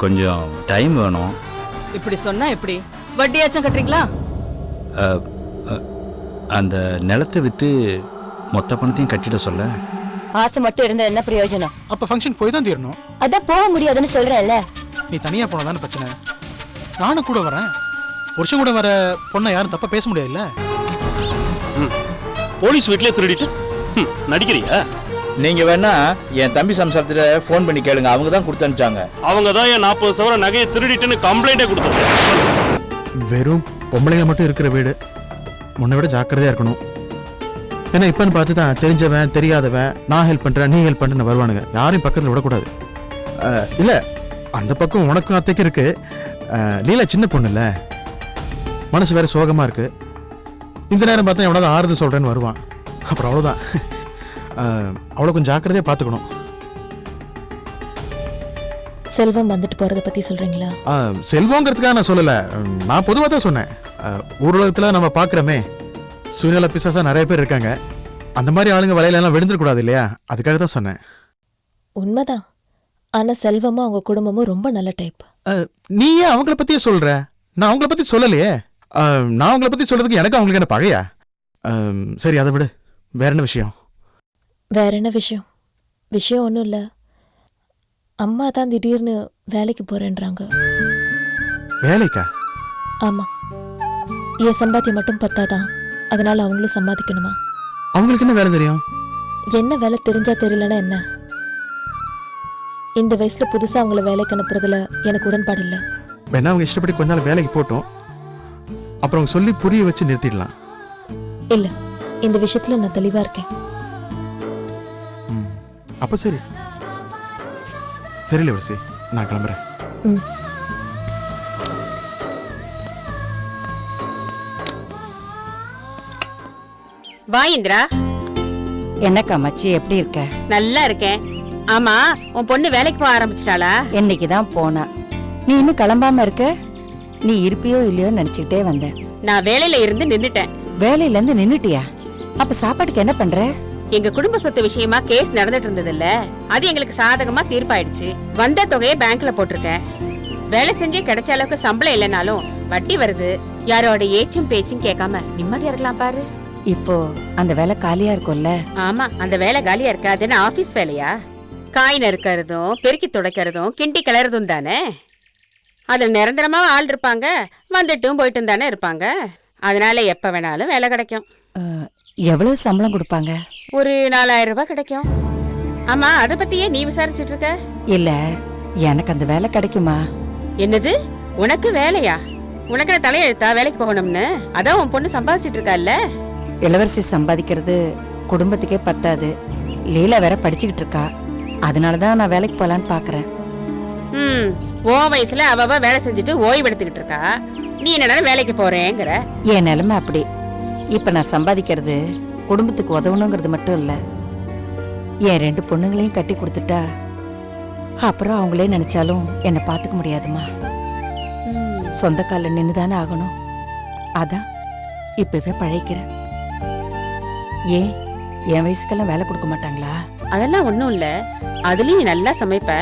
கொஞ்சம் டைம் வேணும். இப்படி சொன்னா எப்படி? வட்டியாச்சும் கட்டுறீங்களா? அந்த நிலத்தை விற்று மொத்த பணத்தையும் கட்டிட சொல்ல. ஆசை மட்டும் இருந்த என்ன பிரயோஜனம்? அப்ப ஃபங்க்ஷன் போய் தான் தீரணும். அதான் போக முடியாதுன்னு சொல்றேன்ல. நீ தனியா போனதானே பிரச்சனை. நானும் கூட வரேன். புருஷன் கூட வர பொண்ணை யாரும் தப்பா பேச முடியாதுல்ல. போலீஸ் வீட்லயே திருடிட்டு நடிக்கிறியா? நீங்க வேணா என் தம்பி சம்சாரத்துல ஃபோன் பண்ணி கேளுங்க. அவங்க தான் கொடுத்து அனுப்பிச்சாங்க. அவங்க தான் என் 40 சவர நகையை திருடிட்டுன்னு கம்ப்ளைண்டே கொடுத்தாங்க. வெறும் பொம்பளைங்க மட்டும் இருக்கிற வீடு. முன்ன விட ஜாக்கிரதையா இருக்கணும். ஏன்னா இப்பன்னு பார்த்து தான் தெரிஞ்சவன் தெரியாதவன் நான் ஹெல்ப் பண்றேன் நீ ஹெல்ப் பண்ணுன்னு வருவானுங்க. யாரையும் பக்கத்தில் விடக்கூடாது. இல்ல அந்த பக்கம் உனக்கும் அத்தைக்கு இருக்கு. லீலா சின்ன பொண்ணு இல்ல, மனசு வேற சோகமா இருக்கு. இந்த நேரம் பார்த்தா எவனாவது ஆறுது சொல்றேன்னு வருவான். அப்புறம் அவ்வளவுதான். அவ்வளோ கொஞ்சம் ஜாக்கிரதையா பார்த்துக்கணும். செல்வம் வந்துட்டு போறத பத்தி சொல்றீங்களா? செல்வங்கிறதுக்காக நான் சொல்லல, நான் பொதுவாக தான் சொன்னேன். ஊர்வலகத்தில் நம்ம பார்க்குறோமே சுயநல பிசாசா நிறைய பேர் இருக்காங்க. அந்த மாதிரி ஆளுங்க வலையிலலாம் விழுந்துடக்கூடாது இல்லையா, அதுக்காக தான் சொன்னேன். உண்மைதான். ஆனா செல்வமும் அவங்க குடும்பமும் ரொம்ப நல்ல டைப். நீ ஏன் அவங்கள பத்தியே சொல்ற? நான் அவங்கள பத்தி சொல்லலையே. நான் அவங்கள பத்தி சொல்றதுக்கு எனக்கு அவங்களுக்கு என்ன பகையா? சரி அதை விடு, வேற என்ன விஷயம்? வேற என்ன விஷயம்? விஷயம் ஒன்றும் இல்லை. அம்மா தான் திடீர்னு வேலைக்கு போறேன்றாங்க. வேலைக்கா? ஆமா, என் சம்பாத்தியம் மட்டும் பத்தாதான், அதனால அவங்களும் சம்பாதிக்கணுமா? அவங்களுக்கு என்ன வேலை தெரியும்? என்ன வேலை தெரிஞ்சா தெரியலன்னா என்ன? இந்த வயசுல புதுசா அவங்கள வேலைக்கு அனுப்புறதுல எனக்கு உடன்பாடு இல்லை. வேணா அவங்க இஷ்டப்படி கொஞ்ச நாள் வேலைக்கு போட்டோம், அப்புறம் அவங்க சொல்லி புரிய வச்சு நிறுத்திடலாம். இல்ல, இந்த விஷயத்துல நான் தெளிவா இருக்கேன். அப்ப சரி சரி இளவரசி, நான் கிளம்புறேன். வா இந்திரா. என்னக்கா மச்சி, எப்படி இருக்க? நல்லா இருக்கேன். ஆமா, உன் பொண்ணு வேலைக்கு போக ஆரம்பிச்சிட்டாளா? என்னைக்குதான் போனா. நீ இன்னும் கிளம்பாம இருக்க? நீ இருப்பியோ இல்லையோ நினைச்சுக்கிட்டே வந்தேன். நான் வேலையில இருந்து நின்னுட்டேன். வேலையில இருந்து நின்னுட்டியா? அப்ப சாப்பாட்டுக்கு என்ன பண்ற? எங்க குடும்ப சொத்து விஷயமா கேஸ் நடந்துட்டு இருந்தது இல்ல, அது எங்களுக்கு சாதகமா தீர்ப்பாயிடுச்சு. வந்த தொகையை பேங்க்ல போட்டிருக்கேன். வேலை செஞ்சே கிடைச்ச அளவுக்கு சம்பளம் இல்லைனாலும் வட்டி வருது. யாரோட ஏச்சும் பேச்சும் கேட்காம நிம்மதியா இருக்கலாம் பாரு. இப்போ அந்த வேலை காலியா இருக்கும்ல? ஆமா, அந்த வேலை காலியா இருக்கா? அது என்ன ஆபீஸ் வேலையா? காய் நறுக்கிறதும் பெருக்கி துடைக்கிறதும் கிண்டி கிளறதும் தானே. அதுல நிரந்தரமா ஆள் இருப்பாங்க, வந்துட்டும் போயிட்டும் தானே இருப்பாங்க. அதனால எப்ப வேணாலும் வேலை கிடைக்கும். எவ்வளவு சம்பளம் கொடுப்பாங்க? ஒரு 4000 ரூபாய் கிடைக்கும். ஆமா, அத பத்தியே நீ விசாரிச்சுட்டு இருக்க? இல்ல, எனக்கு அந்த வேலை கிடைக்குமா? என்னது, உனக்கு வேலையா? உனக்கு என்ன தலையெழுத்தா வேலைக்கு போகணும்னு? அதான் உன் பொண்ணு சம்பாதிச்சிட்டு இருக்கா இல்ல? இளவரசி சம்பாதிக்கிறது குடும்பத்துக்கே பத்தாது. லீலா வேற படிச்சுக்கிட்டு இருக்கா. அதனாலதான் நான் வேலைக்கு போலான்னு பாக்குறேன். ஓ வயசுல அவ வேலை செஞ்சுட்டு ஓய்வு எடுத்துக்கிட்டு இருக்கா. நீ என்னடா வேலைக்கு போறேங்கிற? என் நிலைமை அப்படி. இப்ப நான் சம்பாதிக்கிறது குடும்பத்துக்கு உதவணுங்கிறது மட்டும் இல்ல, என் 2 பொண்ணுங்களையும் கட்டி கொடுத்துட்டா அப்புறம் அவங்களே நினைச்சாலும் என்னை பாத்துக்க முடியாதுமா. சொந்த கால நின்னுதானே ஆகணும். அதான் இப்பவே பழைக்கிறேன். ஏன் என் வயசுக்கெல்லாம் வேலை கொடுக்க மாட்டாங்களா? அதெல்லாம் ஒண்ணும் இல்ல. அதுலயும் நீ நல்லா சமைப்ப.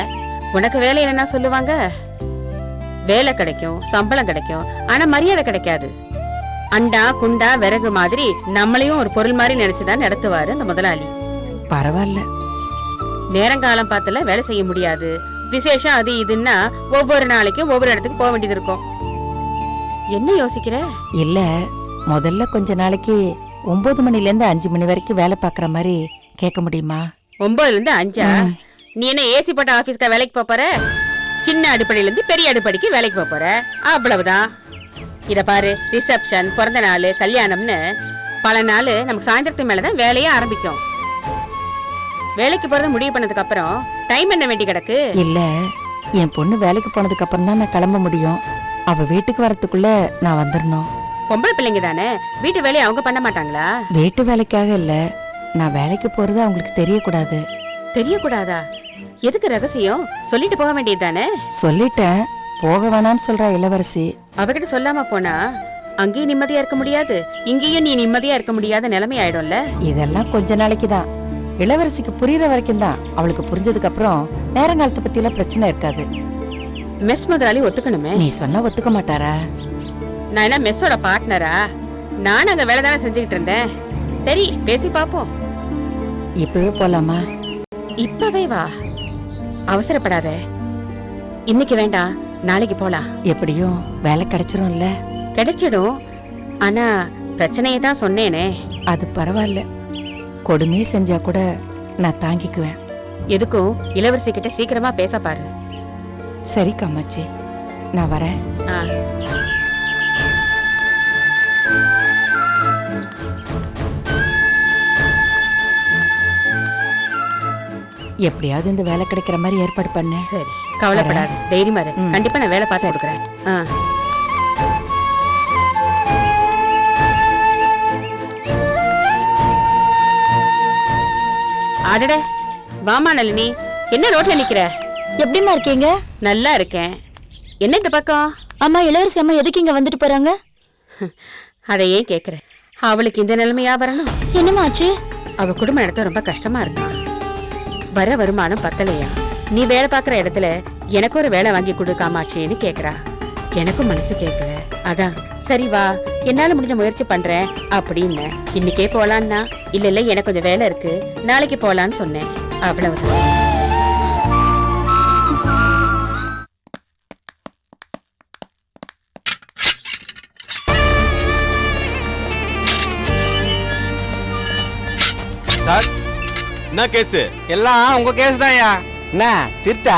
உனக்கு வேலை என்ன சொல்லுவாங்க? வேலை கிடைக்கும், சம்பளம் கிடைக்கும், ஆனா மரியாதை கிடைக்காது. அண்டா குண்டா விறகு மாதிரி நம்மளையும் ஒரு பொருள் மாதிரி நினைச்சுதான் நடத்துவாரு அந்த முதலாளி. பரவாயில்ல, நேரங்காலம் பார்த்துல வேலை செய்ய முடியாது. விசேஷம் அது இதுன்னா ஒவ்வொரு நாளைக்கும் ஒவ்வொரு இடத்துக்கு போக வேண்டியது இருக்கும். என்ன யோசிக்கிற? இல்ல, முதல்ல கொஞ்ச நாளைக்கு 9 மணில இருந்து 5 மணி வரைக்கும் வேலை பாக்குற மாதிரி கேட்க முடியுமா? 9ல இருந்து 5? நீ என்ன ஏசி போட்ட ஆபீஸ்க்கு வேலைக்கு போற? சின்ன அடுப்படியில இருந்து பெரிய அடுப்படிக்கு வேலைக்கு போற, அவ்வளவுதான். இத பாரு, ரிசப்ஷன், பிறந்த நாள், கல்யாணம்னு பல நாள் நமக்கு சாயந்தரத்துக்கு மேலதான் வேலையே ஆரம்பிக்கும். வேலைக்கு போறது முடிவு பண்ணதுக்கு அப்புறம் டைம் என்ன வேண்டி கிடக்கு? இல்ல, என் பொண்ணு வேலைக்கு போனதுக்கு அப்புறம் தான் நான் கிளம்ப முடியும். அவ வீட்டுக்கு வரத்துக்குள்ள நான் வந்துடணும். பொம்பளை பிள்ளைங்க தானே, வீட்டு வேலையை அவங்க பண்ண மாட்டாங்களா? வீட்டு வேலைக்காக இல்ல, நான் வேலைக்கு போறது அவங்களுக்கு தெரியக்கூடாது. தெரியக்கூடாதா? எதுக்கு ரகசியம்? சொல்லிட்டு போக வேண்டியது தானே? சொல்லிட்டேன், போக வேணான்னு சொல்றா இளவரசி. அவகிட்ட சொல்லாம போனா அங்கேயும் நிம்மதியா இருக்க முடியாது, இங்கேயும் நீ நிம்மதியா இருக்க முடியாத நிலைமை ஆயிடும்ல. இதெல்லாம் கொஞ்ச நாளைக்கு தான். இளவரசிக்கு புரியுற வரைக்கும் தான். அவளுக்கு புரிஞ்சதுக்கு அப்புறம் நேரங்காலத்தை பத்தி எல்லாம் பிரச்சனை இருக்காது. மெஸ் முதலாளி ஒத்துக்கணுமே. நீ சொன்னா ஒத்துக்க மாட்டாரா? நான் என்ன மெஸ்ஸோட பார்ட்னரா? நானும் அங்க வேலை தானே செஞ்சுக்கிட்டு இருந்தேன். சரி பேசி பாப்போம். இப்பவே போலாமா? இப்பவே வா, அவசரப்படாத. இன்னைக்கு வேண்டாம், நாளைக்கு போலாம். எப்படியும் வேலை கிடைச்சிரும்ல? கிடைச்சிடும். ஆனா பிரச்சனையை தான் சொன்னேனே. அது பரவாயில்ல, கொடுமையே செஞ்சா கூட நான் தாங்கிக்குவேன். எதுக்கும் இளவரசி கிட்ட சீக்கிரமா பேச பாரு. சரி காமாட்சி, நான் வரேன். ஆ. எப்படியாவது இந்த வேலை கிடைக்கிற மாதிரி ஏற்பாடு பண்ணு. சரி, கவலைப்படாத, தைரியமா இரு. கண்டிப்பா நான் வேலை பார்த்து கொடுக்குறேன். ஆ. அடட, வாமா நளினி. என்ன ரோட்ல நிக்கிற? எப்படிம்மா இருக்கீங்க? நல்லா இருக்கேன். என்ன இந்த பக்கம்? அம்மா, இளவரசி அம்மா எதுக்கு இங்க வந்துட்டு போறாங்க? அதை ஏன் கேக்குற? அவளுக்கு இந்த நிலைமையா வரணும்? என்னம்மா ஆச்சு? அவ குடும்பம் நடத்த ரொம்ப கஷ்டமா இருக்கா. வர வருமானம் பத்தலையா. நீ வேலை பார்க்குற இடத்துல எனக்கு ஒரு வேலை வாங்கி கொடு காமாட்சின்னு கேக்குறா. எனக்கும் மனசு கேட்கல. அதான் சரி வா, என்னால முடிஞ்ச முயற்சி பண்றேன் அப்படின்னு. இன்னைக்கே போலான்னா இல்ல இல்ல எனக்கு கொஞ்சம் வேலை இருக்கு, நாளைக்கு போலான்னு சொன்னேன். அவ்வளவுதான். சார், என்ன கேஸ்? எல்லாம் உங்க கேஸ் தான்யா. என்ன திருட்டா?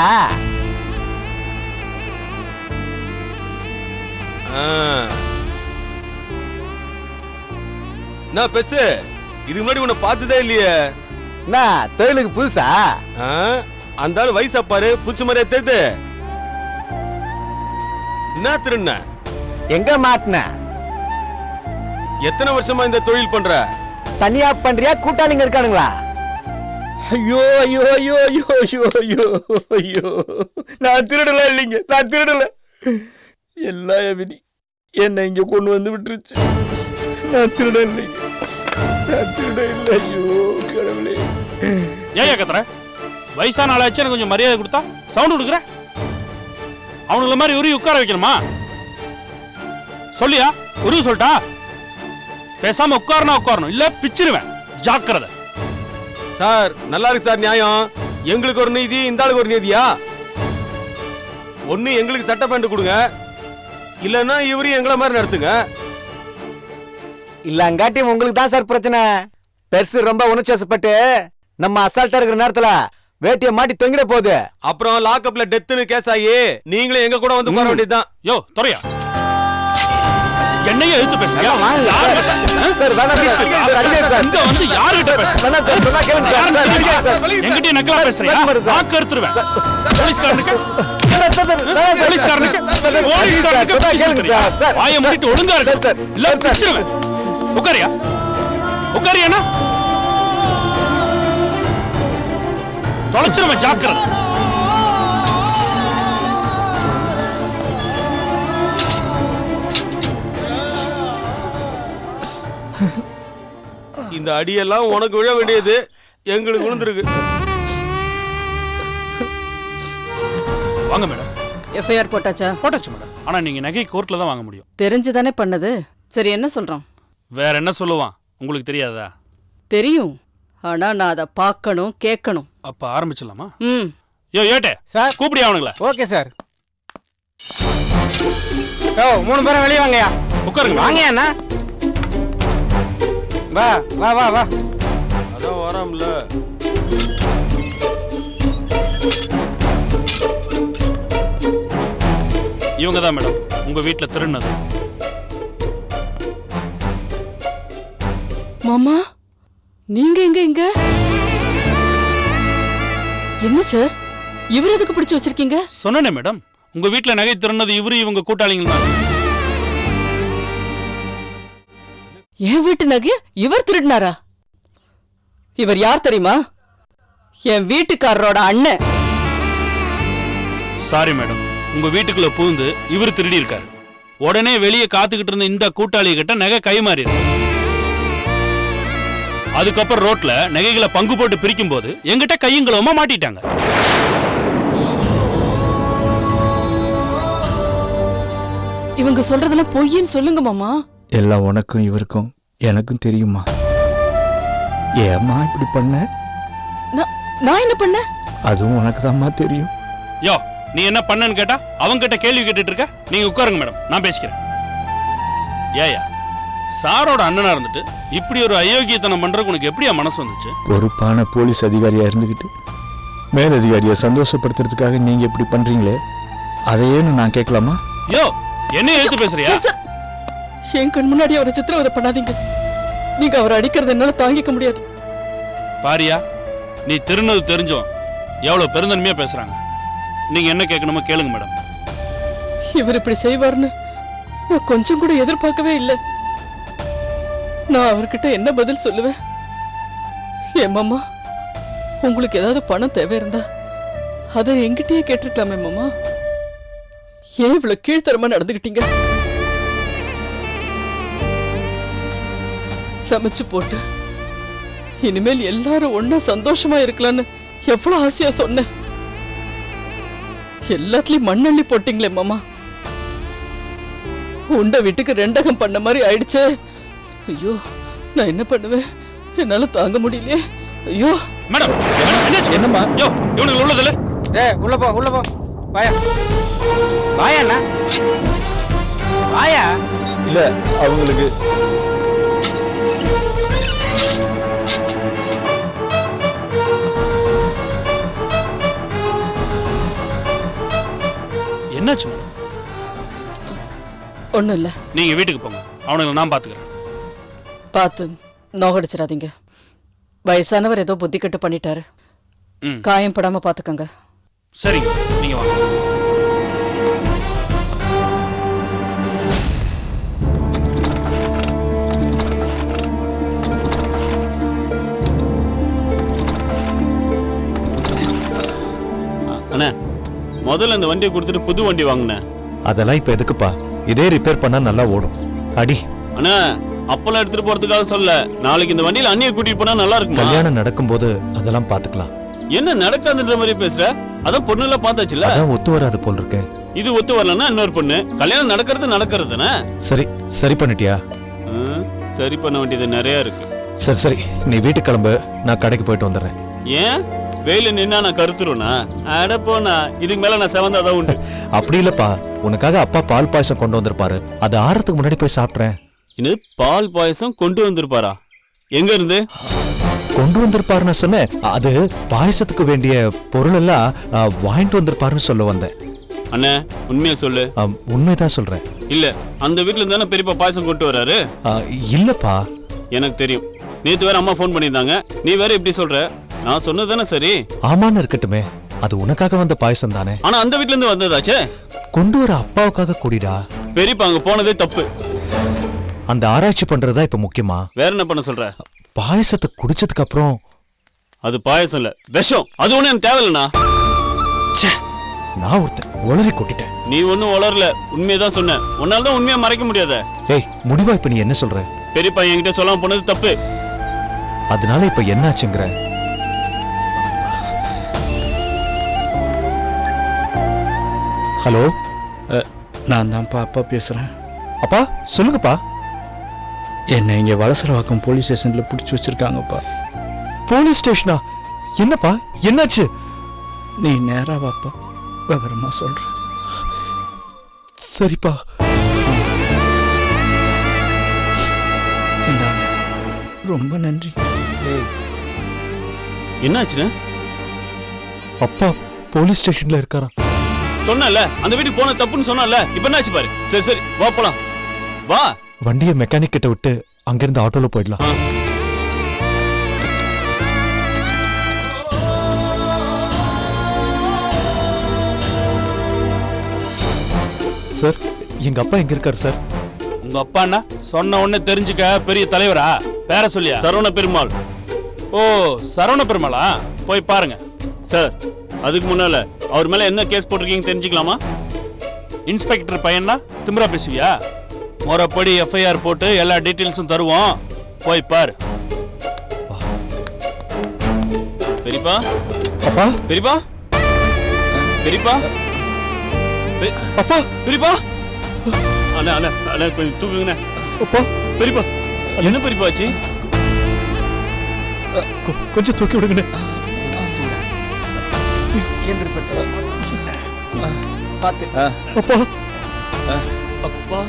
நான் பெருசு இதுக்கு முன்னாடி உன்னை பார்த்ததே இல்லையே. என்ன தொழிலுக்கு புதுசா? அந்த ஆளு வயசா பாரு, புடிச்ச மாதிரியே தெரியுது. என்ன திருண்ண? எங்க மாட்டின? எத்தனை வருஷமா இந்த தொழில் பண்ற? தனியா பண்றியா, கூட்டாளிங்க இருக்கானுங்களா? ஐயோ ஐயோ ஐயோ ஐயோ ஐயோ ஐயோ ஐயோ, நான் திருடல இல்லைங்க, நான் திருடல. எல்லாம் என் விதி என்னை இங்க கொண்டு வந்து விட்டுருச்சு. நான் திருட இல்லைங்க, நான் திருட இல்லை. ஐயோ கடவுளே. ஏன் கத்துற? வயசான ஆளாச்சு, எனக்கு கொஞ்சம் மரியாதை கொடுத்தா சவுண்ட் கொடுக்குற. அவனுங்கள மாதிரி உருவி உட்கார வைக்கணுமா? சொல்லியா? உருவி சொல்லிட்டா? பேசாம உட்காரணும், இல்ல பிச்சிருவேன். ஜாக்கிரதை. சார் நல்லா இருக்கு சார் நியாயம். எங்களுக்கு ஒரு நீதி, இந்த ஆளுக்கு ஒரு நீதியா? ஒண்ணு எங்களுக்கு சட்ட பேண்ட் கொடுங்க, இல்லன்னா இவரையும் எங்களை மாதிரி நடத்துங்க. இல்லங்காட்டி உங்களுக்கு தான் சார் பிரச்சனை. பெருசு ரொம்ப உணர்ச்சிவசப்பட்டு நம்ம அசால்ட்டா இருக்கிற நேரத்துல வேட்டியை மாட்டி தொங்கிட போகுது. அப்புறம் லாக்அப்ல டெத்துன்னு கேஸ் ஆகி நீங்களே எங்க கூட வந்து உட்கார வேண்டியதுதான். யோ துறையா, என்னையே எழுத்து பேசுறியா? என்கிட்ட நக்கலா பேசுறியா? வாக்கு எடுத்துருவேன். போலீஸ்காரனுக்கு வாயை மூடிட்டு ஒழுங்கா இருக்கு, இல்ல பிடிச்சிருவேன். உட்காரியா? உட்காரியானா தொலைச்சிருவேன். ஜாக்கிரதை. இந்த அடியெல்லாம் உனக்கு விழ வேண்டியது எங்களுக்கு விழுந்திருக்கு. வாங்க மேடம். எஃப்ஐஆர் போட்டாச்சா? போட்டாச்சு மேடம். ஆனா நீங்க நகை கோர்ட்ல தான் வாங்க முடியும். தெரிஞ்சுதானே பண்ணது. சரி என்ன சொல்றான்? வேற என்ன சொல்லுவான், உங்களுக்கு தெரியாதா? தெரியும், ஆனா நான் அதை பார்க்கணும், கேட்கணும். அப்ப ஆரம்பிச்சிடலாமா? யோ ஏட்டே சார், கூப்பிடியா அவனுங்களா? Okay sir. யோ 3 பேரும் வெளியே வாங்கயா. உட்காருங்க. வாங்கயா. வா வா வா வா. அதான் வரோம்ல. இவங்க தான் மேடம் உங்க வீட்டுல திருநது. மாமா, நீங்க எங்க இங்க? என்ன சார், இவர் எதுக்கு பிடிச்சு வச்சிருக்கீங்க? சொன்னேனே மேடம், உங்க வீட்டுல நகை திருநது இவரு இவங்க கூட்டாளிங்க தான். என் வீட்டு நகைய இவர் திருடினாரா? இவர் யார் தெரியுமா? என் வீட்டுக்காரரோட அண்ணன். சாரி மேடம், உங்க வீட்டுக்குள்ள புகுந்து இவர் திருடி இருக்காரு. உடனே வெளியே காத்துக்கிட்டு இருந்த இந்த கூட்டாளி கிட்ட நகை கை மாறி இருக்கு. அதுக்கப்புறம் ரோட்ல நகைகளை பங்கு போட்டு பிரிக்கும் போது எங்கிட்ட கையுங்களமா மாட்டிட்டாங்க. அவங்க சொல்றதெல்லாம் பொய்ன்னு சொல்லுங்க மாமா. எல்லாம் உனக்கும் இவருக்கும் எனக்கும் தெரியுமா? ஏம்மா இப்படி பண்ண? நான் என்ன பண்ண? அதுவும் உனக்கு தான்மா தெரியும். யோ, நீ என்ன பண்ணன்னு கேட்டா அவங்க கிட்ட கேள்வி கேட்டுட்டு இருக்க. நீங்க உட்காருங்க மேடம், நான் பேசிக்கிறேன். ஏயா, சாரோட அண்ணனா இருந்துட்டு இப்படி ஒரு அயோக்கியத்தனம் பண்றதுக்கு உனக்கு எப்படியா மனசு வந்துச்சு? பொறுப்பான போலீஸ் அதிகாரியா இருந்துகிட்டு மேலதிகாரியை சந்தோஷப்படுத்துறதுக்காக நீங்க இப்படி பண்றீங்களே, அதையேன்னு நான் கேட்கலாமா? யோ, என்ன எழுத்து பேசுறியா? என் கண் முன்னாடி அவரை சித்திரவதை பண்ணாதீங்க. நீங்க அவரை அடிக்கிறது என்னால தாங்கிக்க முடியாது. பாரியா, நீ திருநது தெரிஞ்சோம் எவ்வளவு பெருந்தன்மையா பேசுறாங்க. நீங்க என்ன கேட்கணுமோ கேளுங்க மேடம். இவர் இப்படி செய்வார்னு நான் கொஞ்சம் கூட எதிர்பார்க்கவே இல்லை. நான் அவர்கிட்ட என்ன பதில் சொல்லுவேன்? என் மாமா, உங்களுக்கு ஏதாவது பணம் தேவை இருந்தா அதை என்கிட்டயே கேட்டிருக்கலாமே மாமா. ஏன் இவ்வளவு கீழ்த்தரமா நடந்துகிட்டீங்க? சமைச்சு போட்டு இனிமேல் எல்லாரும் ஒன்னா சந்தோஷமா இருக்கலாம்னு எவ்வளவு ஆசையா சொன்னேன். எல்லாத்துலயும் மண்ணள்ளி போட்டீங்களே மாமா. உண்ட வீட்டுக்கு ரெண்டகம் பண்ண மாதிரி ஆயிடுச்சே. ஐயோ, நான் என்ன பண்ணுவேன்? என்னால தாங்க முடியலையே. ஐயோ மேடம், என்னாச்சு? என்னம்மா? யோ, இவனுக்கு உள்ளதுல உள்ள போ வாயா வாயா அண்ணா வாயா. இல்ல, அவங்களுக்கு என்னாச்சு மேடம்? ஒண்ணும் இல்ல. நீங்க வீட்டுக்கு போங்க, அவனுங்களை நான் பாத்துக்கிறேன். பார்த்து நோகடிச்சிடாதீங்க. வயசானவர் ஏதோ புத்தி கட்டு பண்ணிட்டாரு. ம், காயம் படாம பாத்துக்கங்க. சரிங்க, நீங்க வாங்க. அண்ணா, முதல்ல இந்த வண்டியை கொடுத்துட்டு புது வண்டி வாங்கினேன். அதெல்லாம் இப்ப எதுக்குப்பா? இதே ரிப்பேர் பண்ணா நல்லா ஓடும். அடி. அண்ணா, அப்பெல்லாம் எடுத்துட்டு போறதுக்காக சொல்ல, நாளைக்கு இந்த வண்டியில அண்ணியை கூட்டிட்டு போனா நல்லா இருக்கும். கல்யாணம் நடக்கும்போது அதெல்லாம் பாத்துக்கலாம். என்ன நடக்காதுன்ற மாதிரி பேசுற? அதான் பொண்ணு எல்லாம் பார்த்தாச்சுல. அதான் ஒத்து வராது போல் இருக்கு. இது ஒத்து வரலன்னா இன்னொரு பொண்ணு. கல்யாணம் நடக்கிறதுதானே. சரி பண்ணிட்டியா? சரி பண்ண வேண்டியது நிறைய இருக்கு. சரி, நீ வீட்டுக்கு கிளம்பு, நான் கடைக்கு போயிட்டு வந்துடுறேன். ஏன் வெயில நின்னா நான் கருத்துருவேனா? அட போனா, இதுக்கு மேல நான் செவந்தாதான் உண்டு. அப்படி இல்லப்பா, உனக்காக அப்பா பால் பாயசம் கொண்டு வந்திருப்பாரு. அது ஆறதுக்கு முன்னாடி போய் சாப்பிட்றேன். இன்னும் பால் பாயசம் கொண்டு வந்திருப்பாரா? எங்க இருந்து கொண்டு வந்திருப்பாருன்னு சொன்னேன். அது பாயசத்துக்கு வேண்டிய பொருள் எல்லாம் வாங்கிட்டு வந்திருப்பாருன்னு சொல்ல வந்தேன். அண்ணே, உண்மையா சொல்லு. உண்மைதான் சொல்றேன். இல்ல, அந்த வீட்டுல இருந்தானே பெரியப்பா பாயசம் கொண்டு வராரு. இல்லப்பா, எனக்கு தெரியும். நேத்து வேற அம்மா போன் பண்ணியிருந்தாங்க. நீ வேற இப்படி சொல்ற. நான் சொன்னதானே சரி. ஆமான்னு இருக்கட்டுமே, அது உனக்காக வந்த பாயசம் தானே. ஆனா அந்த வீட்டுல இருந்து வந்ததாச்சே. கொண்டு வர அப்பாவுக்காக கூடிடா. பெரியப்பா அங்க போனதே தப்பு. அந்த ஆராய்ச்சி பண்றதா இப்ப முக்கியமா? வேற என்ன பண்ண சொல்ற? பாயசத்தை குடிச்சதுக்கு அப்புறம். அது பாயசம் இல்ல, விஷம். அது ஒண்ணு எனக்கு தேவையில்லண்ணா. நான் ஒருத்தன் உளறி கொட்டிட்டேன். நீ ஒன்னும் உளரல, உண்மையதான் சொன்ன. உன்னால்தான் உண்மையா மறைக்க முடியாத. ஏய், முடிவா இப்ப நீ என்ன சொல்ற? பெரியப்பா என்கிட்ட சொல்லாம போனது தப்பு. அதனால இப்ப என்ன ஆச்சுங்கிற? ஹலோ, நான் தான்ப்பா அப்பா பேசுறேன். அப்பா சொல்லுங்கப்பா. என்னை இங்க வலசரவாக்கம் போலீஸ் ஸ்டேஷன்ல பிடிச்சி வச்சிருக்காங்கப்பா. போலீஸ் ஸ்டேஷனா? என்னப்பா, என்னாச்சு? நீ நேரா வாப்பா, விவரமா சொல்ற. சரிப்பா. ரொம்ப நன்றி. என்னாச்சுன்னு? அப்பா போலீஸ் ஸ்டேஷன்ல இருக்காரா? சொன்னல, அந்த வீட்டுக்கு போன தப்புன்னு சொன்னல. இப்ப என்னாச்சு பாரு. சரி வா போலாம். வா. வண்டியை மெக்கானிக் கிட்ட விட்டு அங்கிருந்து ஆட்டோல போயிடலாம். சார், எங்க அப்பா எங்க இருக்காரு சார்? உங்க அப்பா என்ன சொன்ன உடனே தெரிஞ்சுக்க பெரிய தலைவரா? பேர சொல்லியா? சரவண பெருமாள். ஓ, சரவண பெருமாளா? போய் பாருங்க. சார், அதுக்கு முன்னால அவர் மேல என்ன கேஸ் போட்டிருக்கீங்க தெரிஞ்சுக்கலாமா? இன்ஸ்பெக்டர் பையனா திமிரா பேசுவியா? முறைப்படி எஃப்ஐஆர் போட்டு எல்லா டீட்டெயில்ஸும் தருவோம். போய் பாரு. பெரியப்பா, அப்பா, பெரியப்பா, பெரியப்பா, அப்பா, பெரியப்பா. அண்ணா அண்ணா அண்ணா கொஞ்சம் தூக்குங்கண்ணே. அப்பா பெரியப்பா என்ன பெரியப்பா ஆச்சு? கொஞ்சம் தூக்கி விடுங்கண்ணே. எந்திரி பெருசா. பார்த்து. அப்பா அப்பா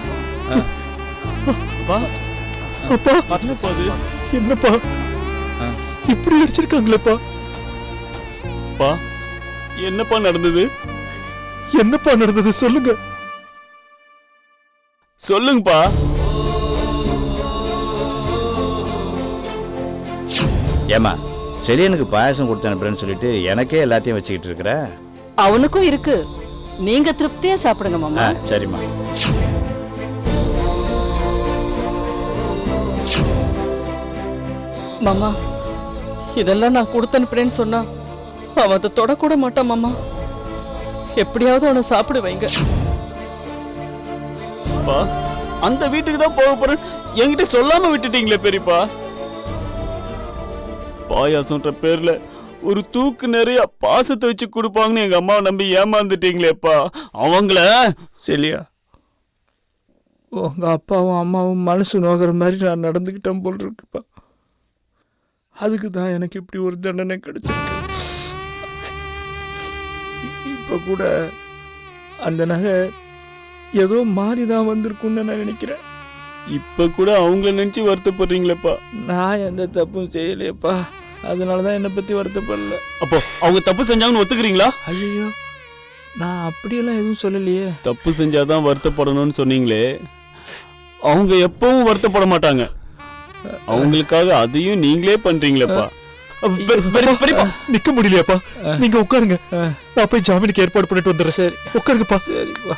அப்பா அப்பா என்னப்பா அது? என்னப்பா இப்படி அடிச்சிருக்காங்களேப்பா? அப்பா என்னப்பா நடந்தது? என்னப்பா நடந்தது சொல்லுங்க. சொல்லுங்கப்பா. ஏமா செலியனுக்கு பாயசம் கொடுத்து அனுப்புறேன்னு சொல்லிட்டு எனக்கே எல்லாத்தையும் வச்சுக்கிட்டு இருக்கிற. அவனுக்கும் இருக்கு, நீங்க திருப்தியா சாப்பிடுங்க மாமா. சரிம்மா. மாமா இதெல்லாம் நான் கொடுத்து அனுப்புறேன்னு சொன்னா அவன் அதை தொடக்கூட மாட்டான் மாமா. எப்படியாவது அவனை சாப்பிட வைங்க. அப்பா அந்த வீட்டுக்கு தான் போக போறேன் என்கிட்ட சொல்லாம விட்டுட்டீங்களே பெரியப்பா. பாயாசம்ன்ற பேர்ல ஒரு தூக்கு நிறைய பாசத்தை வச்சு கொடுப்பாங்கன்னு எங்க அம்மாவை நம்பி ஏமாந்துட்டீங்களேப்பா. அவங்கள சரியா, உங்க அப்பாவும் அம்மாவும் மனசு நோகிற மாதிரி நான் நடந்துக்கிட்டேன் போல் இருக்குப்பா. அதுக்கு தான் எனக்கு இப்படி ஒரு தண்டனை கிடைச்சிருக்கு. இப்போ கூட அந்த நகை ஏதோ மாறி தான் வந்திருக்குன்னு நான் நினைக்கிறேன். இப்ப கூட அவங்கள நினைச்சு வருத்தப்படுறீங்களேப்பா. நான் எந்த தப்பும் செய்யலையப்பா, அதனால தான் என்னை பற்றி வருத்தப்படல. அப்போ அவங்க தப்பு செஞ்சாங்கன்னு ஒத்துக்கிறீங்களா? ஐயோ, நான் அப்படியெல்லாம் எதுவும் சொல்லலையே. தப்பு செஞ்சாதான் வருத்தப்படணும்னு சொன்னீங்களே, அவங்க எப்பவும் வருத்தப்பட மாட்டாங்க. அவங்களுக்காக அதையும் நீங்களே பண்றீங்களேப்பா. நிக்க முடியலையாப்பா? நீங்க உட்காருங்க, நான் போய் ஜாமீனுக்கு ஏற்பாடு பண்ணிட்டு வந்துடுறேன். சரி உட்காருங்கப்பா. சரிப்பா.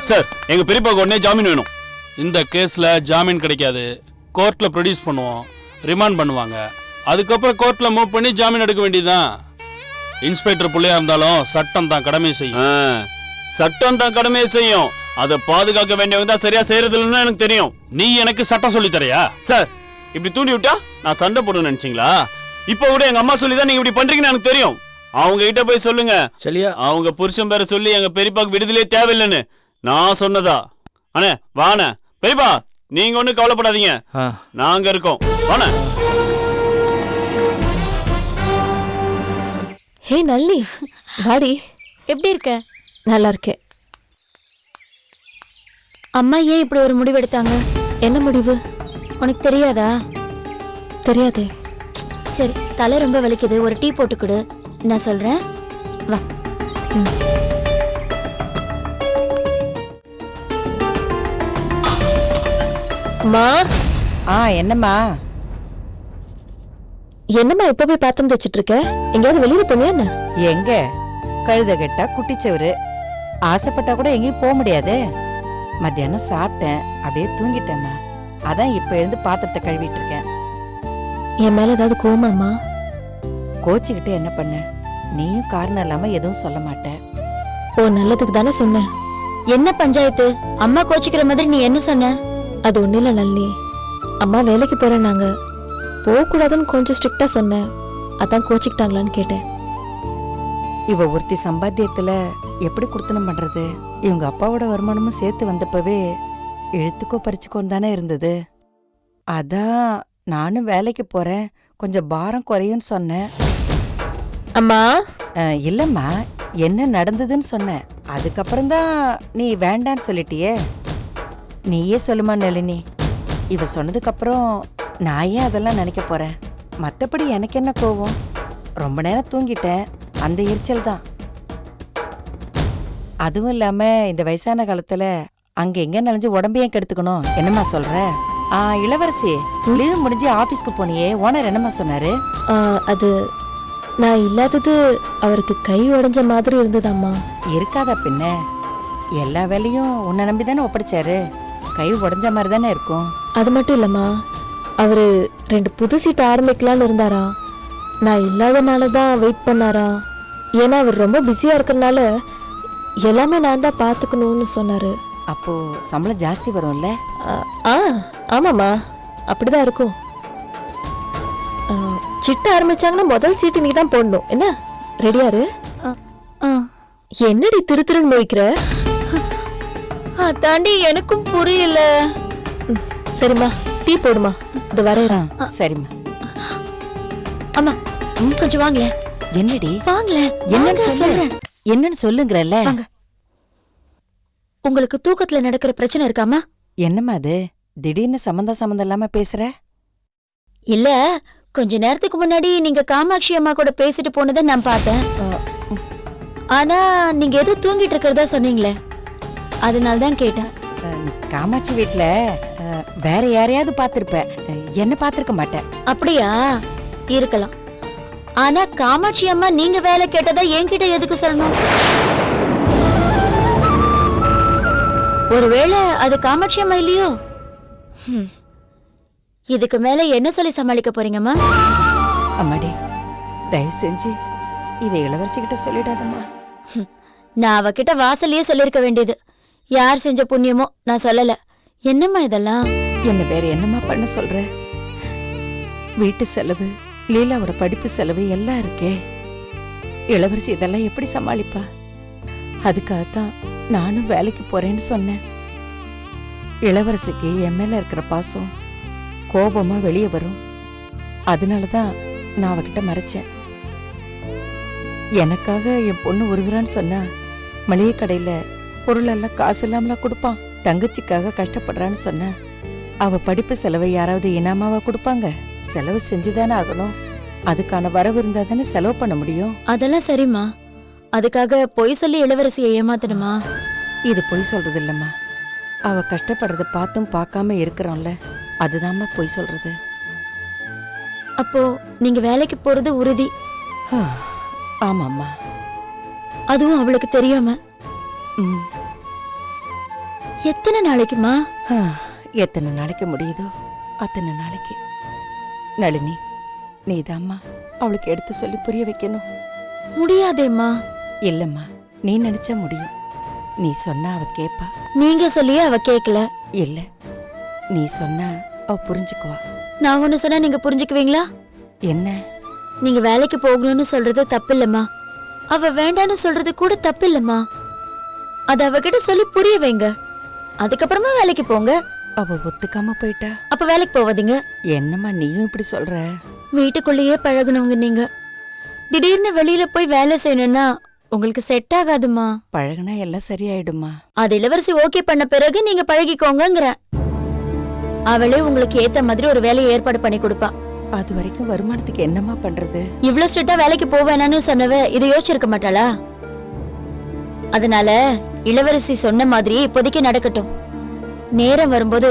சார் எங்க பெரியப்பாக்கு உடனே ஜாமீன் வேணும். இந்த கேஸ்ல ஜாமீன் கிடைக்காது, கோர்ட்ல ப்ரொடியூஸ் பண்ணுவோம், ரிமாண்ட் பண்ணுவாங்க. அதுக்கப்புறம் கோர்ட்ல மூவ் பண்ணி ஜாமீன் எடுக்க வேண்டியதுதான். இன்ஸ்பெக்டர் பிள்ளையா இருந்தாலும் சட்டம் தான் கடமை செய்யும். சட்டம் தான் கடமையை செய்யும். அதை பாதுகாக்க வேண்டியவங்க தான் சரியா செய்யறது இல்லைன்னு எனக்கு தெரியும். நீ எனக்கு சட்டம் சொல்லி தரையா? சார் இப்படி தூண்டி விட்டா நான் சண்டை போடணும்னு நினைச்சீங்களா? இப்ப கூட எங்க அம்மா சொல்லி தான் நீங்க இப்படி பண்றீங்கன்னு எனக்கு தெரியும். அவங்க கிட்ட போய் சொல்லுங்க, சரியா? அவங்க புருஷன் பேரை சொல்லி எங்க பெரியப்பாக்கு விடுதலையே தேவையில்லைன்னு நான் சொன்னதா. அண்ணே வாண்ணே. பெரியப்பா நீங்க ஒன்னும் கவலைப்படாதீங்க, நாங்க இருக்கோம். வாண்ணே. ஹே நளினி, வாடி. எப்படி இருக்க? நல்லா இருக்கேன். அம்மா ஏன் இப்படி ஒரு முடிவு எடுத்தாங்க? என்ன முடிவு? உனக்கு தெரியாதா? தெரியாதே. சரி, தலை ரொம்ப வலிக்குது, ஒரு டீ போட்டு கொடு, நான் சொல்றேன். வா. அம்மா. என்னம்மா? என்னம்மா இப்ப போய் பாத்திரம் தச்சிட்டு இருக்க? எங்கேயாவது வெளியில போனியா என்ன? எங்க கழுத கெட்டா குட்டிச்சவரு, ஆசைப்பட்டா கூட எங்கேயும் போக முடியாது. மத்தியானம் சாப்பிட்டேன், அப்படியே தூங்கிட்டேம்மா. அதான் இப்ப எழுந்து பாத்திரத்தை கழுவிட்டு இருக்கேன். என் மேல ஏதாவது கோவமாம்மா? கோச்சிக்கிட்டு என்ன பண்ண? நீயும் காரணம் இல்லாம எதுவும் சொல்ல மாட்டேன். ஓ நல்லதுக்கு தானே சொன்னேன். என்ன பஞ்சாயத்து? அம்மா கோச்சிக்கிற மாதிரி நீ என்ன சொன்ன? அது ஒண்ணு இல்ல நளினி, அம்மா வேலைக்கு போறேன், நாங்க போக கூடாதுன்னு கொஞ்சம் ஸ்ட்ரிக்டா சொன்னேன், அதான் கோச்சிக்கிட்டாங்களான்னு கேட்டேன். இவ ஒருத்தி சம்பாத்தியத்துல எப்படி குடுத்தனம் பண்றது? இவங்க அப்பாவோட வருமானமும் சேர்த்து வந்தப்பவே இழுத்துக்கோ பறிச்சுக்கோன்னு தானே இருந்தது. அதான் நானும் வேலைக்கு போறேன், கொஞ்சம் பாரம் குறையும்னு சொன்னேன். அம்மா. இல்லம்மா, என்ன நடந்ததுன்னு சொன்னேன். அதுக்கப்புறம் தான் நீ வேண்டான்னு சொல்லிட்டியே. நீயே சொல்லுமா நளினி. இவ சொன்னதுக்கு அப்புறம் நான் ஏன் அதெல்லாம் நினைக்க போறேன்? மத்தபடி எனக்கு என்ன கோவம்? ரொம்ப நேரம் தூங்கிட்டேன், அந்த எரிச்சல் தான். அதுவும் இல்லாம இந்த வயசான காலத்துல அங்க எங்க நனைஞ்சு உடம்பையும் கெடுத்துக்கணும். என்னம்மா சொல்ற? இளவரசி, லீவு முடிஞ்சு ஆபீஸ்க்கு போனியே, ஓனர் என்னம்மா சொன்னாரு? அது நான் இல்லாதது அவருக்கு கை உடைஞ்ச மாதிரி இருந்ததாம்மா. இருக்காதா பின்ன? எல்லா வேலையும் உன்னை நம்பி தானே ஒப்படைச்சாரு, கை உடைஞ்ச மாதிரி தானே இருக்கும். அது மட்டும் இல்லம்மா, அவரு 2 புது சீட் ஆரம்பிக்கலான்னு இருந்தாரா. நான் இல்லாதனால தான் வெயிட் பண்ணாரா. ஏன்னா அவர் ரொம்ப பிஸியா இருக்கறனால எல்லாமே நான் தான் பாத்துக்கணும்னு சொன்னாரு. அப்போ சம்பளம் ஜாஸ்தி வரும்ல? ஆமாம்மா, அப்படிதான் இருக்கும். சிட்ட ஆரம்பிச்சாங்கன்னா முதல் சீட்டு நீ தான் போடணும். என்ன ரெடியாரு? என்னடி திரு திருன்னு நோய்க்கிற? அதாண்டி எனக்கும் புரியல. சரிம்மா, டீ போடுமா, இது வரேன். சரிம்மா. அம்மா கொஞ்சம் வாங்க. என்னடி? வாங்கல, என்னன்னு சொல்றேன். என்னன்னு சொல்லுங்கறல்ல. உங்களுக்கு தூக்கத்துல நடக்கிற பிரச்சனை இருக்காமா? என்னம்மா அது திடீர்னு சம்பந்தம் இல்லாம பேசுற? இல்ல, கொஞ்ச நேரத்துக்கு முன்னாடி நீங்க காமாட்சி அம்மா கூட பேசிட்டு போனதை நான் பார்த்தேன். ஆனா நீங்க ஏதோ தூங்கிட்டு இருக்கிறதா சொன்னீங்களே, அதனால தான் கேட்டேன். காமாட்சி வீட்ல வேற யாரையாவது பாத்திருப்ப, என்ன பாத்திருக்க மாட்டேன். அப்படியா இருக்கலாம். ஆனா காமாட்சி அம்மா நீங்க வேலை கேட்டதா என்கிட்ட எதுக்கு சொல்லணும்? ஒருவேளை அது காமாட்சி அம்மா இல்லையோ? இதுக்கு மேல என்ன சொல்லி சமாளிக்க போறீங்கம்மா? அம்மாடி, தயவு செஞ்சு இதை இளவரசிக்கிட்ட சொல்லிடாதம்மா. நான் அவகிட்ட வாசல்லையே சொல்லிருக்க வேண்டியது. யார் செஞ்ச புண்ணியமோ நான் சொல்லல. என்னம்மா இதெல்லாம்? என்ன வேற என்னம்மா பண்ண சொல்ற? வீட்டு செலவு, லீலாவோட படிப்பு செலவு எல்லாம் இருக்கே. இளவரசி இதெல்லாம் எப்படி சமாளிப்பா? அதுக்காகத்தான் நானும் வேலைக்கு போறேன்னு சொன்னேன். இளவரசிக்கு என் மேல இருக்கிற பாசம் கோபமா வெளியே வரும். அதனாலதான் நான் அவகிட்ட மறைச்சேன். எனக்காக என் பொண்ணு உருகுறான்னு சொன்னா மளிகை கடையில பொருளெல்லாம் காசு இல்லாமலா கொடுப்பான். தங்கச்சிக்காக கஷ்டப்படுறான்னு சொன்னா அவ படிப்பு செலவை யாராவது இனாமாவா கொடுப்பாங்க? செலவு செஞ்சுதானே ஆகணும். அதுக்கான வரவு இருந்தா தானே செலவு பண்ண முடியும். அதெல்லாம் சரிம்மா, அதுக்காக பொய் சொல்லி இளவரசியை ஏமாத்தணுமா? இது பொய் சொல்றது இல்லம்மா. அவ கஷ்டப்படுறத பார்த்தும் பார்க்காம இருக்கிறோம்ல, அதுதாம்மா பொய் சொல்றது. அப்போ நீங்க வேலைக்கு போறது உறுதி? ஆமாம்மா. அதுவும் அவளுக்கு தெரியாம? எத்தனை நாளைக்குமா? எத்தனை நாளைக்கு முடியுதோ அத்தனை நாளைக்கு. நளினி, நீதாம்மா அவளுக்கு எடுத்து சொல்லி புரிய வைக்கணும். முடியாதேம்மா. இல்லம்மா, நீ நினைச்சா முடியும். நீ சொன்னா அவ கேப்பா. நீங்க சொல்லியே அவ கேட்கல. இல்ல, நீ சொன்னா அவ புரிஞ்சுக்குவா. நான் ஒண்ணு சொன்னா நீங்க புரிஞ்சுக்குவீங்களா? என்ன? நீங்க வேலைக்கு போகணும்னு சொல்றது தப்பில்லம்மா. அவ வேண்டான்னு சொல்றது கூட தப்பில்லம்மா. அத அவகிட்ட சொல்லி புரிய வைங்க. அதுக்கப்புறமா வேலைக்கு போங்க. அவ ஒத்துக்காம போயிட்டா அப்ப வேலைக்கு போவாதீங்க. என்னம்மா நீயும் இப்படி சொல்ற? வீட்டுக்குள்ளேயே பழகுனவங்க நீங்க. திடீர்னு வெளியில போய் வேலை செய்யணும்னா உங்களுக்கு செட் ஆகாதுமா. பழகுனா எல்லாம் சரியாயிடுமா? அது இளவரசி ஓகே பண்ண பிறகு நீங்க பழகிக்கோங்கங்கற. அவளே உங்களுக்கு ஏத்த மாதிரி ஒரு வேலையை ஏற்பாடு பண்ணி கொடுப்பா. அது வரைக்கும் வருமானத்துக்கு என்னம்மா பண்றது? இவ்ளோ ஸ்ட்ரிக்ட்டா வேலைக்கு போவேனான்னு சொன்னவ இதை யோசிச்சிருக்க மாட்டாளா? அதனால இளவரசி சொன்ன மாதிரி இப்போதைக்கு நடக்கட்டும். நேரம் வரும்போது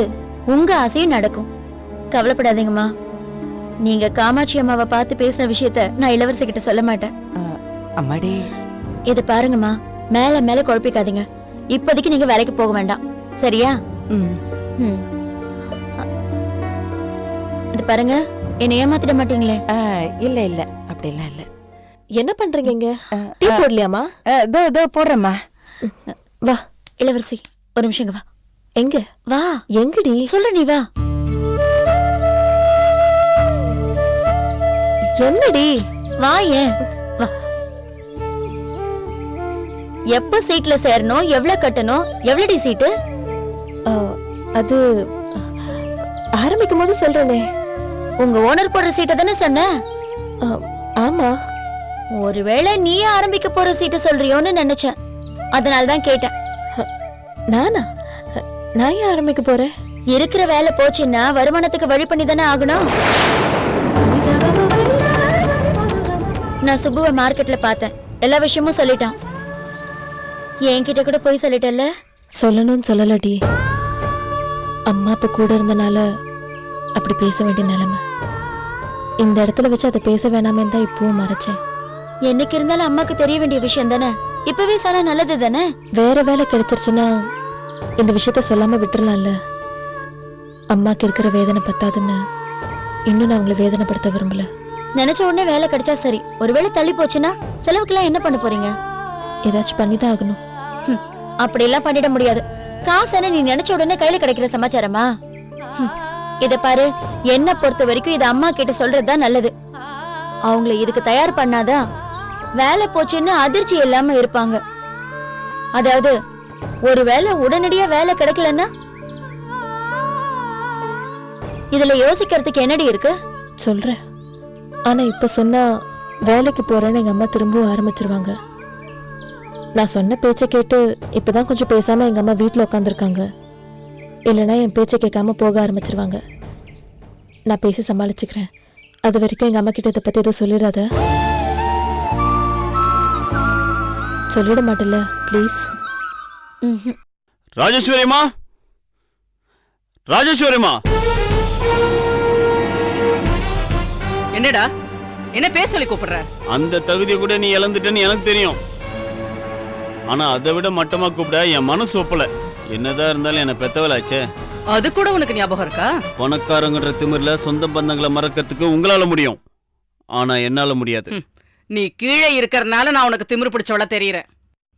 உங்க ஆசையும் நடக்கும். கவலைப்படாதீங்கம்மா. நீங்க காமாட்சி அம்மாவை பார்த்து பேசின விஷயத்த நான் இளவரசி கிட்ட சொல்ல மாட்டேன். அம்மாடி, இது பாருங்கம்மா, மேல மேல குழப்பிக்காதீங்க. இப்போதைக்கு நீங்க வேலைக்கு போக வேண்டாம், சரியா? இது பாருங்க, என்ன ஏமாத்திட மாட்டீங்களே? இல்ல இல்ல, அப்படிலாம் இல்ல. என்ன பண்றீங்க இங்க? டீ போடலையாமா? இதோ போடுறேம்மா. வா இளவரசி, ஒரு நிமிஷம் இங்க வா. எங்க? வா. எங்கடி? சொல்ற, நீ வா. என்னடி? வா. ஏன் வா. எப்ப சீட்ல சேரணும், எவ்வளவு கட்டணும், எவ்வளடி சீட்டு? அது ஆரம்பிக்கும் போது சொல்றேனே. உங்க ஓனர் போடுற சீட்டை தானே சொன்ன? ஆமா. ஒருவேளை நீ ஆரம்பிக்க போற சீட்டை சொல்றியோன்னு நினைச்சேன். அதனால தான் கேட்டேன். நானா? நான் ஏன் ஆரம்பிக்க போறேன்? இருக்கிற வேலை போச்சுன்னா வருமானத்துக்கு வழி பண்ணி தானே ஆகணும். நான் சுப்புவை மார்க்கெட்ல பார்த்தேன். எல்லா விஷயமும் சொல்லிட்டான். என்கிட்ட கூட போய் சொல்லிட்டல்ல? சொல்லணும்னு சொல்லலடி. அம்மா அப்ப கூட இருந்தனால அப்படி பேச வேண்டிய நிலைமை. இந்த இடத்துல வச்சு அதை பேச வேணாமே தான் இப்பவும் மறைச்சேன். என்னைக்கு இருந்தாலும் அம்மாக்கு தெரிய வேண்டிய விஷயம் தானே. இப்பவே சொன்னா நல்லது தானே. வேற வேலை கிடைச்சிருச்சுன்னா இந்த விஷயத்த சொல்லாம விட்டுறலாம்ல. அம்மாக்கு இருக்கிற வேதனை பத்தாதுன்னு இன்னும் நான் அவங்களை வேதனைப்படுத்த விரும்பல. நினைச்ச உடனே வேலை கிடைச்சா சரி. ஒருவேளை தள்ளி போச்சுன்னா செலவுக்கெல்லாம் என்ன பண்ண போறீங்க? ஏதாச்சும் பண்ணிதான் ஆகணும். அப்படியெல்லாம் பண்ணிட முடியாது. காசு நீ நினைச்ச உடனே கையில கிடைக்கிற சமாச்சாரமா? இத பாரு, என்ன பொறுத்த வரைக்கும் இது அம்மா கிட்ட சொல்றதுதான் நல்லது. அவங்களை இதுக்கு தயார் பண்ணாதான் வேலை போச்சுன்னு அதிர்ச்சி இல்லாம இருப்பாங்க. அதாவது ஒருவேளை உடனடியா வேலை கிடைக்கலன்னா இதுல யோசிக்கிறதுக்கு என்னடி இருக்கு? சொல்றேன். ஆனா இப்ப சொன்னா வேலைக்கு போறேன்னு எங்க அம்மா திரும்பவும் ஆரம்பிச்சிருவாங்க. நான் சொன்ன பேச்சை கேட்டு இப்பதான் கொஞ்சம் பேசாம எங்க அம்மா வீட்டுல உட்காந்துருக்காங்க. இல்லைன்னா என் பேச்சை கேட்காம போக ஆரம்பிச்சிருவாங்க. நான் பேசி சமாளிச்சுக்கிறேன். அது வரைக்கும் எங்க அம்மா கிட்ட இதை பத்தி எதுவும் சொல்லிடாத. சொல்லிட மாட்டல ப்ளீஸ். ராஜேஸ்வரிமா, ராஜேஸ்வரிமா, என்னடா என்ன பேச சொல்லி கூப்பிடுற? அந்த தகுதியை கூட நீ இழந்துட்டேன்னு எனக்கு தெரியும். ஆனா அதை விட மட்டமா கூப்பிட என் மனசு ஒப்பல. என்னதான் இருந்தாலும் என்ன பெத்தவளாச்சே. அது கூட உனக்கு ஞாபகம் இருக்கா? பணக்காரங்கன்ற திமிர்ல சொந்த பந்தங்களை மறக்கிறதுக்கு உங்களால முடியும், ஆனா என்னால முடியாது. நீ கீழே இருக்கறனால நான் உனக்கு திமிரு பிடிச்சவளா தெரியறேன்.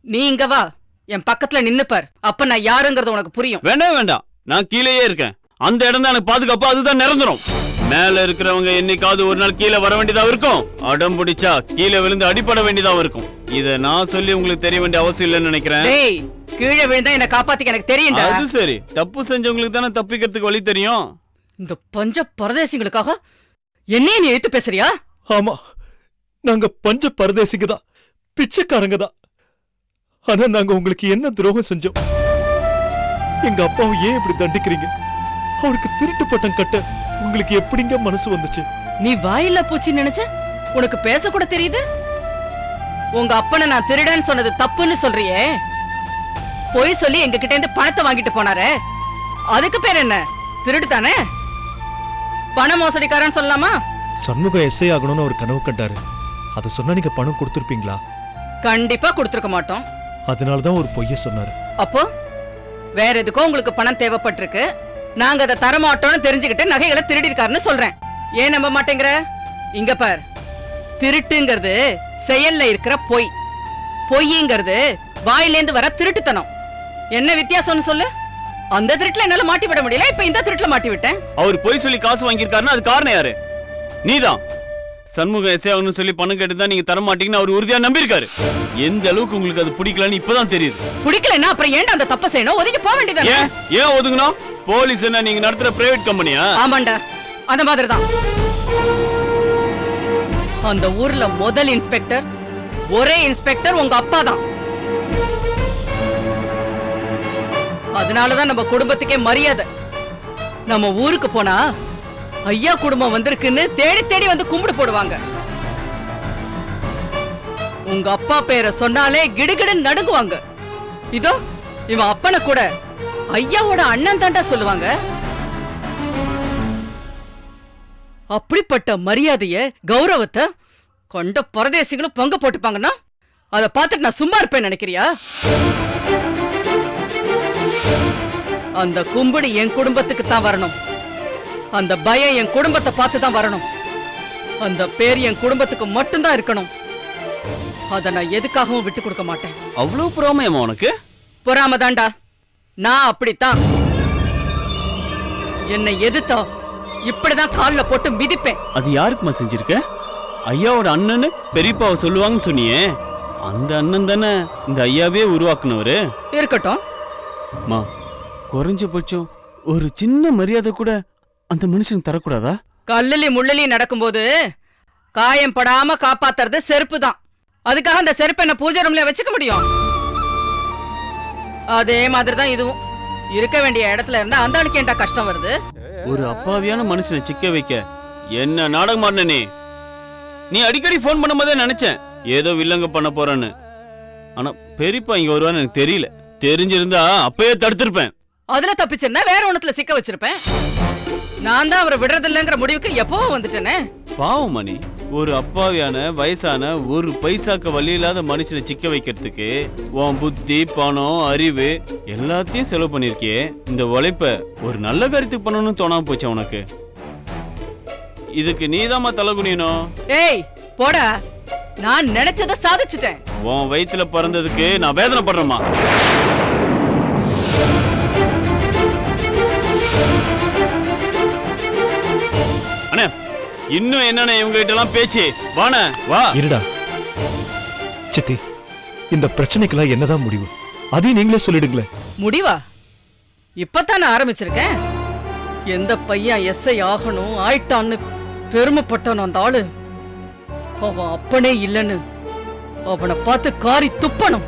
நீ இங்க வா, என் பக்கத்துல நின்னு பார். அப்ப நான் யாருங்கிறது உனக்கு புரியும். வேண்டாம் வேண்டாம், நான் கீழேயே இருக்கேன். அந்த இடம் தான் எனக்கு பாதுகாப்பு, அதுதான் நிரந்தரம். மேல இருக்கிறவங்க என்னைக்காவது ஒரு நாள் கீழே வர வேண்டியதா இருக்கும். அடம் பிடிச்சா கீழே விழுந்து அடிபட வேண்டியதா இருக்கும். இத நான் சொல்லி உங்களுக்கு தெரிய வேண்டிய அவசியம் இல்லைன்னு நினைக்கிறேன். டேய், கீழே விழுந்தா என்ன காப்பாத்திக்க எனக்கு தெரியும்டா. அது சரி, தப்பு செஞ்சவங்களுக்கு தானே தப்பிக்கிறதுக்கு வழி தெரியும். இந்த பஞ்ச பரதேசிகளுக்காக என்னைய நீ எடுத்து பேசுறியா? ஆமா, நாங்க பஞ்ச பரதேசிங்க தான், பிச்சைக்காரங்க தான். ஆனா நாங்க உங்களுக்கு என்ன துரோகம் செஞ்சோம்? எங்க அப்பாவை ஏன் இப்படி தண்டிக்கிறீங்க? அவருக்கு திருட்டு பட்டம் கட்ட உங்களுக்கு எப்படிங்க மனசு வந்துச்சு? நீ வாயில்லா பூச்சி நினைச்ச? உனக்கு பேச கூட தெரியுது? உங்க அப்பனை நான் திருடன்னு சொன்னது தப்புன்னு சொல்றியே. பொய் சொல்லி எங்க கிட்ட இருந்து பணத்தை வாங்கிட்டு போனாரே, அதுக்கு பேர் என்ன? திருடு தானே? பண மோசடிக்காரன்னு சொல்லலாமா? சண்முகம் எஸ்ஐ ஆகணும்னு ஒரு கனவு கண்டாரு. அதை சொன்னா நீங்க பணம் கொடுத்திருப்பீங்களா? கண்டிப்பா கொடுத்திருக்க மாட்டோம். அதனாலதான் ஒரு பொய்ய சொன்னாரு. அப்போ வேற எதுக்கோ உங்களுக்கு பணம் தேவைப்பட்டிருக்கு. நாங்க அதை தரமாட்டோம்னு தெரிஞ்சுக்கிட்டு நகைகளை திருடி இருக்காருன்னு சொல்றேன். ஏன் நம்ப மாட்டேங்கிற? இங்க பார், திருட்டுங்கிறது செயல்ல இருக்கிற பொய், பொய்ங்கிறது வாயிலேந்து வர திருட்டுத்தனம். என்ன வித்தியாசம்னு சொல்லு. அந்த திருட்டுல என்னால மாட்டி விட முடியல, இப்ப இந்த திருட்டுல மாட்டி விட்டேன். அவர் பொய் சொல்லி காசு வாங்கியிருக்காருன்னா அது காரணம் யாரு? நீதான். சண்முகம் எஸ்ஐ ஆகணும்னு சொல்லி பணம் கேட்டுதான் நீங்க தர மாட்டீங்கன்னு அவர் உறுதியா நம்பியிருக்காரு. எந்த அளவுக்கு உங்களுக்கு அது பிடிக்கலன்னு இப்பதான் தெரியுது. பிடிக்கலன்னா அப்புறம் ஏன்டா அந்த தப்ப செய்யணும்? ஒதுங்கி போக வேண்டியது. ஏன் ஒதுங்கணும்? போலீஸ் என்ன நீங்க நடத்துற பிரைவேட் கம்பெனியா? ஆமாண்டா, அந்த மாதிரிதான். அந்த ஊர்ல முதல் இன்ஸ்பெக்டர், ஒரே இன்ஸ்பெக்டர் உங்க அப்பா தான். அதனாலதான் நம்ம குடும்பத்துக்கே மரியாதை. நம்ம ஊருக்கு போனா ஐயா குடும்பம் வந்திருக்குன்னு தேடி தேடி வந்து கும்பிடு போடுவாங்க. உங்க அப்பா பேரை சொன்னாலே கிடுகிடுன்னு நடுங்குவாங்க. இதோ இவன் அப்பனை கூட ஐயாவோட அண்ணன் தாண்டா சொல்லுவாங்க. அப்படிப்பட்ட மரியாதைய, கௌரவத்தை கொண்ட பரதேசிகளும் பங்கு போட்டுப்பாங்கன்னா அதை பார்த்துட்டு நான் சும்மா இருப்பேன் நினைக்கிறியா? அந்த கும்பிடு என் குடும்பத்துக்கு தான் வரணும். அந்த பயம் என் குடும்பத்தை பார்த்து தான் வரணும். அந்த பேர் என் குடும்பத்துக்கு மட்டும்தான் இருக்கணும். அத நான் எதுக்காகவும் விட்டு கொடுக்க மாட்டேன். அவ்வளவு பொறாமையமா உனக்கு? பொறாம தாண்டா. நான் அப்படித்தான். என்னை எதிர்த்தா இப்படிதான் கால்ல போட்டு மிதிப்பேன். அது யாருக்குமா செஞ்சிருக்க? ஐயாவோட அண்ணன்னு பெரியப்பாவை சொல்லுவாங்கன்னு சொன்னியே, அந்த அண்ணன் தானே இந்த ஐயாவே உருவாக்குனவரு. இருக்கட்டும். மா, குறைஞ்சபட்சம் ஒரு சின்ன மரியாதை கூட அந்த மனுஷன் தரக்கூடாதா? கல்லலி முள்ளலி நடக்கும்போது காயம் படாம காப்பாத்துறது செருப்பு தான். அதுக்காக அந்த செருப்பு என்ன பூஜை ரூம்ல வச்சுக்க முடியும்? அதே மாதிரிதான் இதுவும். இருக்க வேண்டிய இடத்துல இருந்தா அந்த ஆளுக்கு ஏன்டா கஷ்டம் வருது? ஒரு அப்பாவியான மனுஷனை சிக்க வைக்க என்ன நாடகம் ஆடுன நீ அடிக்கடி போன் பண்ணும்போதே நினைச்சேன் ஏதோ வில்லங்க பண்ண போறேன்னு. ஆனா பெரியப்பா இங்க வருவான்னு எனக்கு தெரியல. தெரிஞ்சிருந்தா அப்பயே தடுத்திருப்பேன். அதுல தப்பிச்சிருந்தா வேற ஒண்ணுத்துல சிக்க வச்சிருப்பேன். நான் தான் அவரை விடுறதில்லைங்கிற முடிவுக்கு எப்பவும் வந்துட்டேனே. பாவம் மணி, ஒரு அப்பாவியான வயசான ஒரு பைசாக்க வழி இல்லாத மனுஷனை சிக்க வைக்கிறதுக்கு உன் புத்தி, பணம், அறிவு எல்லாத்தையும் செலவு பண்ணிருக்கியே. இந்த உழைப்ப ஒரு நல்ல காரியத்துக்கு பண்ணணும்னு தோணாம போச்சு உனக்கு. இதுக்கு நீதாம்மா தலை குனியணும். ஏய் போடா, நான் நினைச்சத சாதிச்சுட்டேன். உன் வயித்துல பிறந்ததுக்கு நான் வேதனைப்படுறேம்மா. அண்ணே, இன்னும் என்னென்ன இவங்க கிட்ட எல்லாம் பேச்சு? வாண வா. இருடா சித்தி, இந்த பிரச்சனைக்கெல்லாம் என்னதான் முடிவு? அதையும் நீங்களே சொல்லிடுங்களேன். முடிவா? இப்பத்தானே ஆரம்பிச்சிருக்கேன். எந்த பையன் எஸ்ஐ ஆகணும் ஆயிட்டான்னு பெருமைப்பட்டான் அந்த ஆளு, அவன் அப்பனே இல்லைன்னு அவனை பார்த்து காரி துப்பணும்.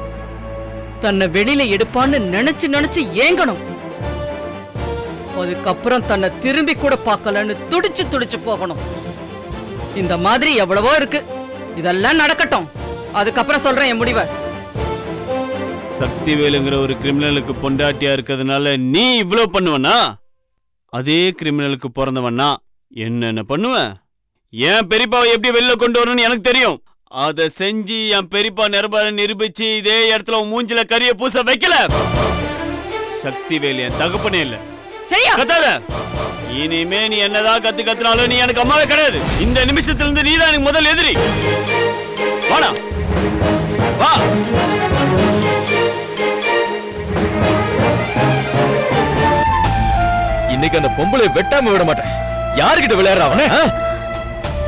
தன்னை வெளியில எடுப்பான்னு நினைச்சு நினைச்சு ஏங்கணும். அதுக்கப்புறம் தன்னை திரும்பி கூட பார்க்கலன்னு துடிச்சு துடிச்சு போகணும். இந்த மாதிரி எவ்வளவோ இருக்கு. இதெல்லாம் நடக்கட்டும், அதுக்கப்புறம் சொல்றேன் என் முடிவை. சக்திவேலுங்கிற ஒரு கிரிமினலுக்கு பொண்டாட்டியா இருக்கிறதுனால நீ இவ்வளவு பண்ணுவனா? அதே கிரிமினலுக்கு பிறந்தவனா என்னென்ன பண்ணுவேன்? என் பெரியப்பாவை எப்படி வெளில கொண்டு வரணும்னு எனக்கு தெரியும். அதை செஞ்சு என் பெரியப்பா நிரூபிச்சு இதே இடத்துல மூஞ்சில கரிய பூச வைக்கல. சக்திவேலு என் தகப்பனே இல்ல. கத்தாத. இனிமே நீ என்னதான் கத்துனாலும் நீ எனக்கு அம்மாவே கிடையாது. இந்த நிமிஷத்துல இருந்து நீதான் எனக்கு முதல் எதிரி. வாடா வா. இன்னைக்கு அந்த பொம்பளை வெட்டாம விட மாட்டேன். யாருக்கிட்ட விளையாடுறாவனே?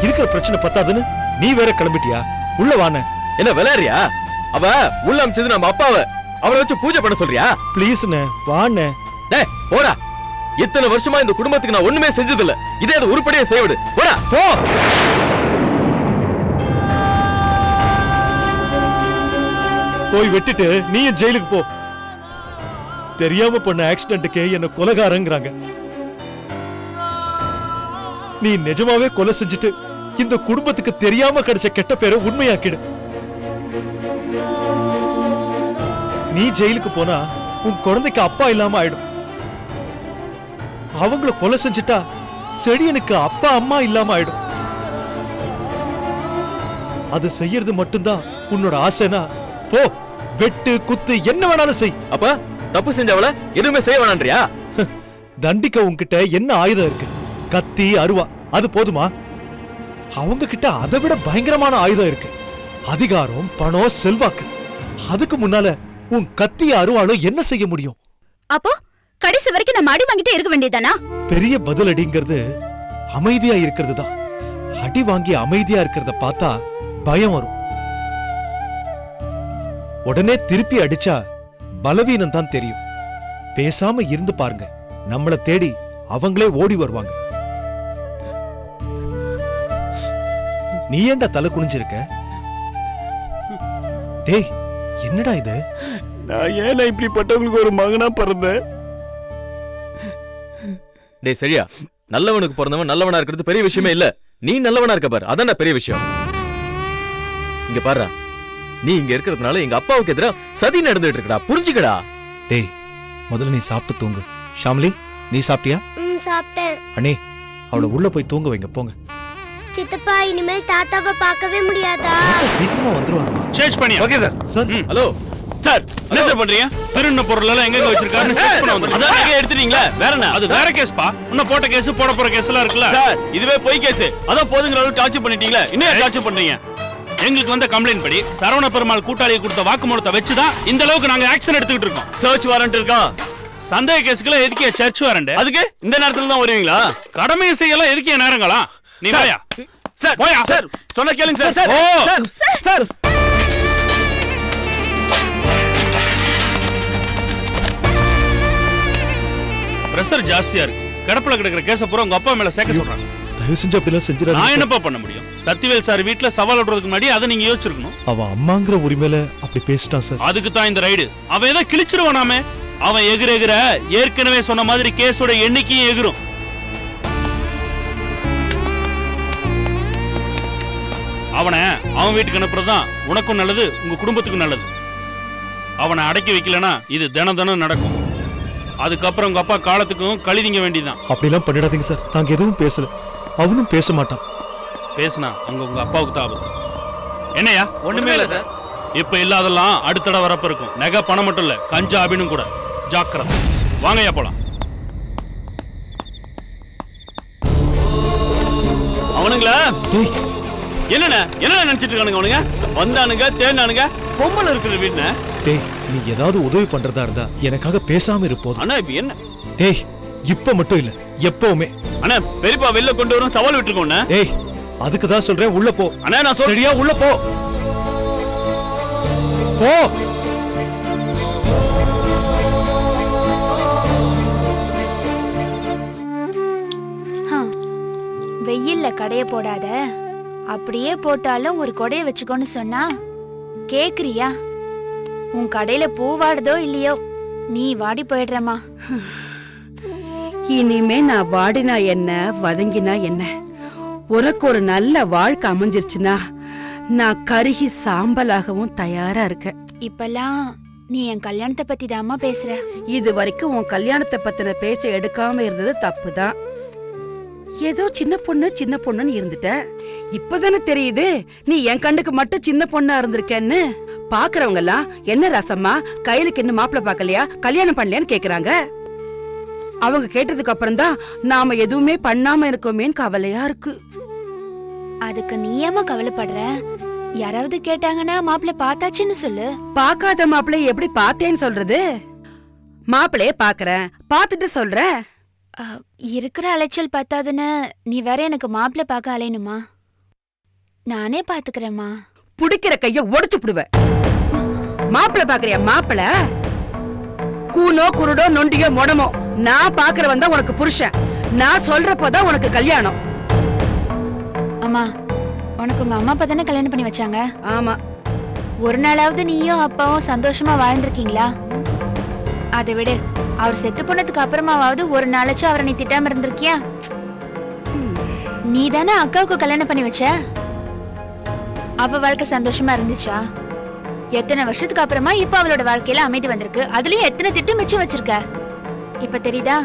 இருக்கிற பிரச்சனை பத்தாதுன்னு நீ வேற கிளம்பிட்டியா? உள்ள வானே. என்ன விளையாடுறியா? அவ உள்ள அமிச்சது நம்ம அப்பாவை. அவரை வச்சு பூஜை பண்ண சொல்றியா? ப்ளீஸ்ண்ணே வானே. டேய் போடா. இத்தனை வருஷமா இந்த குடும்பத்துக்கு நான் ஒண்ணுமே செஞ்சதில்ல. இதே அது உருப்படியா செய்விடு. போடா போ. போய் வெட்டிட்டு நீயும் ஜெயிலுக்கு போ. தெரியாம பண்ண ஆக்சிடென்ட்டுக்கு என்ன கொலைகாரங்கிறாங்க. நீ நிஜமாவே கொலை செஞ்சுட்டு இந்த குடும்பத்துக்கு தெரியாம கிடைச்ச கெட்ட பேரை உண்மையாக்கிடு. நீ ஜெயிலுக்கு போனா உன் குழந்தைக்கு அப்பா இல்லாம ஆயிடும். அவங்கள கொலை செஞ்சுட்டா செடியனுக்கு அப்பா அம்மா இல்லாம ஆயிடும். அது செய்யறது மட்டும்தான் உன்னோட ஆசைனா போ, வெட்டு குத்து என்ன வேணாலும் செய். அப்ப தப்பு செஞ்சவள எதுவுமே செய்ய வேணான்றியா? தண்டிக்க உன்கிட்ட என்ன ஆயுதம் இருக்கு? கத்தி அருவா, அது போதுமா? அவங்க கிட்ட அதை விட பயங்கரமான ஆயுதம் இருக்கு. அதிகாரம், பணம், செல்வாக்கு. அதுக்கு முன்னால உன் கத்தி அருவாலும் என்ன செய்ய முடியும்? அப்போ கடைசி வரைக்கும் நம்ம அடி வாங்கிட்டே இருக்க வேண்டியதானா? பெரிய பதில் அடிங்கிறது அமைதியா இருக்கிறது தான். அடி வாங்கி அமைதியா இருக்கிறத பார்த்தா பயம் வரும். உடனே திருப்பி அடிச்சா பலவீனம் தான் தெரியும். பேசாம இருந்து பாருங்க, நம்மள தேடி அவங்களே ஓடி வருவாங்க. நீ ஏன்டா தலை குனிஞ்சிருக்க? டேய் என்னடா இது? நான் ஏன் இப்படிப்பட்டவங்களுக்கு ஒரு மகனா பிறந்தேன்? டேய் சரியா, நல்லவனுக்கு பிறந்தவன் நல்லவனா இருக்கிறது பெரிய விஷயமே இல்ல. நீ நல்லவனா இருக்க பாரு, அதான் பெரிய விஷயம். இங்க பாரு, நீ இங்க இருக்கிறதுனால எங்க அப்பாவுக்கு எதிராக சதி நடந்துட்டு இருக்கடா, புரிஞ்சுக்கடா. டேய் முதல்ல நீ சாப்பிட்டு தூங்கு. ஷாம்லி நீ சாப்பிட்டியா? சாப்பிட்டேன். அண்ணே அவளை உள்ள போய் தூங்க வைங்க போங்க. சித்தப்பா இனிமேல் தாத்தாவை பார்க்கவே முடியாதா? சீக்கிரமா வந்துருவாங்க. சேஞ்ச் பண்ணியா? Okay sir. Sir hello sir, என்ன சார் பண்றீங்க? திருண்ண பொருள் எல்லாம் எங்க வச்சிருக்காருன்னு செக் பண்ண வந்தேன். அதான் எங்க எடுத்துட்டீங்களா? வேற என்ன? அது வேற கேஸ்பா. இன்னும் போட்ட கேஸ் போட போற கேஸ் எல்லாம் இருக்குல்ல சார். இதுவே பொய் கேஸ். அதான் போதுங்கிற அளவுக்கு டார்ச்சர் பண்ணிட்டீங்களா? இன்னும் டார்ச்சர் பண்றீங்க? எங்களுக்கு வந்த கம்ப்ளைண்ட் படி சரவண பெருமாள் கூட்டாளியை கொடுத்த வாக்குமூலத்தை வச்சுதான் இந்த அளவுக்கு நாங்க ஆக்ஷன் எடுத்துக்கிட்டு இருக்கோம். சர்ச் வாரண்ட் இருக்கா? சந்தேக கேஸ்க்குள்ள எதுக்கே சர்ச் வாரண்ட்? அதுக்கு இந்த நேரத்துல தான் வருவீங்களா? கடமையை செய்யலாம் எதுக்கே நேரங்களா? நீ போயா சார், போயா சார். சொன்ன கேளுங்க சார். சார் சார் பிரஷர் ஜாஸ்தியா இருக்கு. கடப்புல கிடக்குற கேஸ பூரா உங்க அப்பா மேல சேர்க்க சொல்றாங்க. தயவு செஞ்சு அப்படிலாம் செஞ்சிடாதீங்க. நான் என்னப்பா பண்ண முடியும்? சத்திவேல் சார் வீட்ல சவால் விடுறதுக்கு முன்னாடி அதை நீங்க யோசிச்சிருக்கணும். அவன் அம்மாங்கிற உரிமையில அப்படி பேசிட்டான் சார். அதுக்கு தான் இந்த ரைடு. அவன் ஏதோ கிழிச்சிருவானாமே. அவன் எகிர ஏற்கனவே சொன்ன மாதிரி கேஸோட எண்ணிக்கையும் எகிரும். அவனை அவன் வீட்டுக்கு அனுப்புறதுதான் உனக்கும் நல்லது, உங்க குடும்பத்துக்கும் நல்லது. அவனை அடக்கி வைக்கலனா இது தினம் நடக்கும். அதுக்கப்புறம் உங்க அப்பா காலத்துக்கும் கழிதிங்க வேண்டியதான். அப்படிலாம் பண்ணிடாதீங்க சார். நாங்க எதுவும் பேசல, அவனும் பேச மாட்டான். பேசினா அங்க உங்க அப்பாவுக்கு தான் ஆபத்து. என்னையா? ஒண்ணுமே இல்ல சார். இப்ப இல்லாதெல்லாம் அடுத்தட வரப்ப இருக்கும். நகை பணம் மட்டும் இல்ல, கஞ்சா அபினும் கூட. ஜாக்கிரதை. வாங்கய்யா போலாம். அவனுங்களா என்ன நினைச்சிட்டு இருக்கானுங்க? அவனுங்க வந்தானுங்க, தேர்னானுங்க, பொம்பளை இருக்கிற வீட்டுல. டேய் நீ ஏதாவது உதவி பண்றதா இருந்தா எனக்காக பேசாம இருப்போம். அண்ணா இப்ப என்ன? டேய் இப்ப மட்டும் இல்ல, எப்பவுமே. அண்ணா பெரியப்பா வெளில கொண்டு வரும் சவால் விட்டுருக்கோம். டேய் அதுக்கு தான் சொல்றேன், உள்ள போ. அண்ணா நான் சொல்றியா? உள்ள போ. போ. கொடைய போடாத, அப்படியே போட்டாலும் ஒரு கொடைய வச்சுக்கோன்னு சொன்னா கேக்குறியா? உன் கடையில பூ வாடுதோ இல்லையோ, நீ வாடி போயிடுறமா. இனிமே நான் வாடினா என்ன, வதங்கினா என்ன, உனக்கு ஒரு நல்ல வாழ்க்கை அமைஞ்சிருச்சுன்னா நான் கருகி சாம்பலாகவும் தயாரா இருக்கேன். இப்பெல்லாம் நீ என் கல்யாணத்தை பத்தி தாமா பேசுற. இது வரைக்கும் உன் கல்யாணத்தை பத்தின பேச்சை எடுக்காம இருந்தது தப்புதான். ஏதோ சின்ன பொண்ணுன்னு இருந்துட்ட. இப்பதானே தெரியுது நீ என் கண்ணுக்கு மட்டும் சின்ன பொண்ணா இருந்திருக்கேன்னு. பாக்குறவங்க எல்லாம் என்ன ராசம்மா கையிலுக்கு இன்னும் மாப்பிள்ள பாக்கலையா, கல்யாணம் பண்ணலையான்னு கேக்குறாங்க. அவங்க கேட்டதுக்கு அப்புறம் தான் நாம எதுவுமே பண்ணாம இருக்கோமேன்னு கவலையா இருக்கு. அதுக்கு நீ ஏமா கவலைப்படுற? யாராவது கேட்டாங்கன்னா மாப்பிள்ள பார்த்தாச்சுன்னு சொல்லு. பாக்காத மாப்பிள்ளைய எப்படி பார்த்தேன்னு சொல்றது? மாப்பிள்ளைய பாக்குறேன், பாத்துட்டு சொல்றேன். இருக்கிற அலைச்சல் பத்தாதுன்னு நீ வேற எனக்கு மாப்பிள்ள பார்க்க அலையணுமா? நானே பாத்துக்கிறேம்மா. புடிக்கிற கைய உடைச்சு புடுவேன். மாப்பிள்ள பாக்குறியா? மாப்பிள்ள கூனோ குருடோ நொண்டியோ மொடமோ நான் பாக்குறவன் தான் உனக்கு புருஷன். நான் சொல்றப்பதான் உனக்கு கல்யாணம். அம்மா, உனக்கு உங்க அம்மா அப்பா தானே கல்யாணம் பண்ணி வச்சாங்க? ஆமா. ஒரு நாளாவது நீயும் அப்பாவும் சந்தோஷமா வாழ்ந்திருக்கீங்களா? அதை விடு, அவர் செத்து போனதுக்கு அப்புறமாவது ஒரு நாளாச்சும் அவரை நீ திட்டாம இருந்திருக்கியா? நீ தானே அக்காவுக்கு கல்யாணம் பண்ணி வச்ச. அவ வாழ்க்கை சந்தோஷமா இருந்துச்சா? எத்தனை வருஷத்துக்கு அப்புறமா இப்ப அவளோட வாழ்க்கையில அமைதி வந்திருக்கு. அதுலயும் எத்தனை திட்டம் மிச்சம் வச்சிருக்க. இப்ப தெரியுதா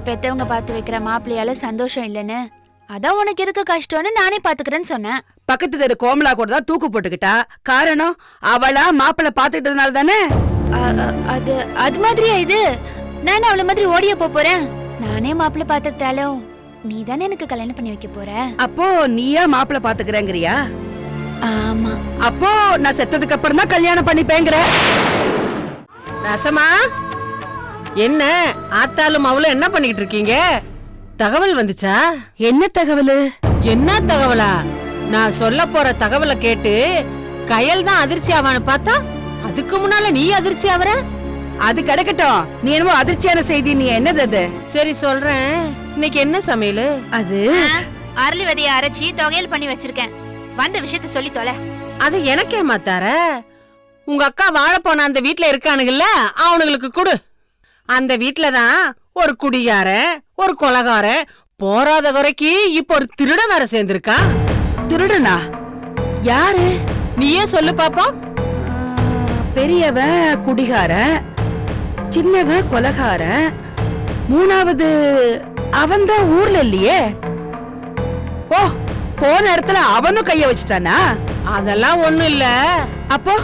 பெத்தவங்க பார்த்து வைக்கிற மாப்பிள்ளையால சந்தோஷம் இல்லைன்னு. அதான் உனக்கு எதுக்கு கஷ்டம்னு நானே பாத்துக்கிறேன்னு சொன்னேன். பக்கத்து தெரு கோமலா கூட தான் தூக்கு போட்டுக்கிட்டா. காரணம் அவளா மாப்பிள்ள பாத்துக்கிட்டதுனால தானே. அது அது மாதிரியா இது? நான் அவள மாதிரி ஓடிய போறேன். நானே மாப்பிள்ள பாத்துக்கிட்டாலும் நீ தானே எனக்கு கல்யாணம் பண்ணி வைக்க போற. அப்போ நீயா மாப்பிள்ள பாத்துக்கிறேங்கறியா? ஆமா. அப்போ நான் செத்ததுக்கு அப்புறம் தான் கல்யாணம் பண்ணிப்பேங்கற. ரசமா, என்ன ஆத்தாலும் அவளும் என்ன பண்ணிட்டு இருக்கீங்க? தகவல் வந்துச்சா? என்ன தகவல்? என்ன தகவலா? நான் சொல்ல போற தகவலை கேட்டு கயல் தான் அதிர்ச்சி ஆவான்னு பார்த்தா அதுக்கு முன்னால நீ அதிர்ச்சி ஆவற? அது கிடக்கட்டும். நீ என்னமோ அதிர்ச்சியான செய்தி. நீ என்னது அது? சரி சொல்றேன். இன்னைக்கு என்ன சமையல்? அது அரளி விதைய அரைச்சி தொகையல் பண்ணி வச்சிருக்கேன். வந்த விஷயத்த சொல்லி தொலை. அது எனக்கே மாத்தார. உங்க அக்கா வாழ போன அந்த வீட்டுல இருக்கானுங்கல்ல, அவனுங்களுக்கு கொடு. அந்த வீட்டுலதான் ஒரு குடிகாரன், ஒரு கொலகாரன், போராத குறைக்கு இப்ப ஒரு திருடன் வேற சேர்ந்திருக்கா. திருடனா? யாரு? நீயே சொல்லு பாப்போம். பெரியவன் குடிகாரன், சின்னவன் கொலகாரன், மூணாவது அவன்தான் ஊர்ல இல்லையே. ஓ, போன இடத்துல அவனும் கைய வச்சுட்டானா? அதெல்லாம் ஒண்ணும் இல்ல. அப்போ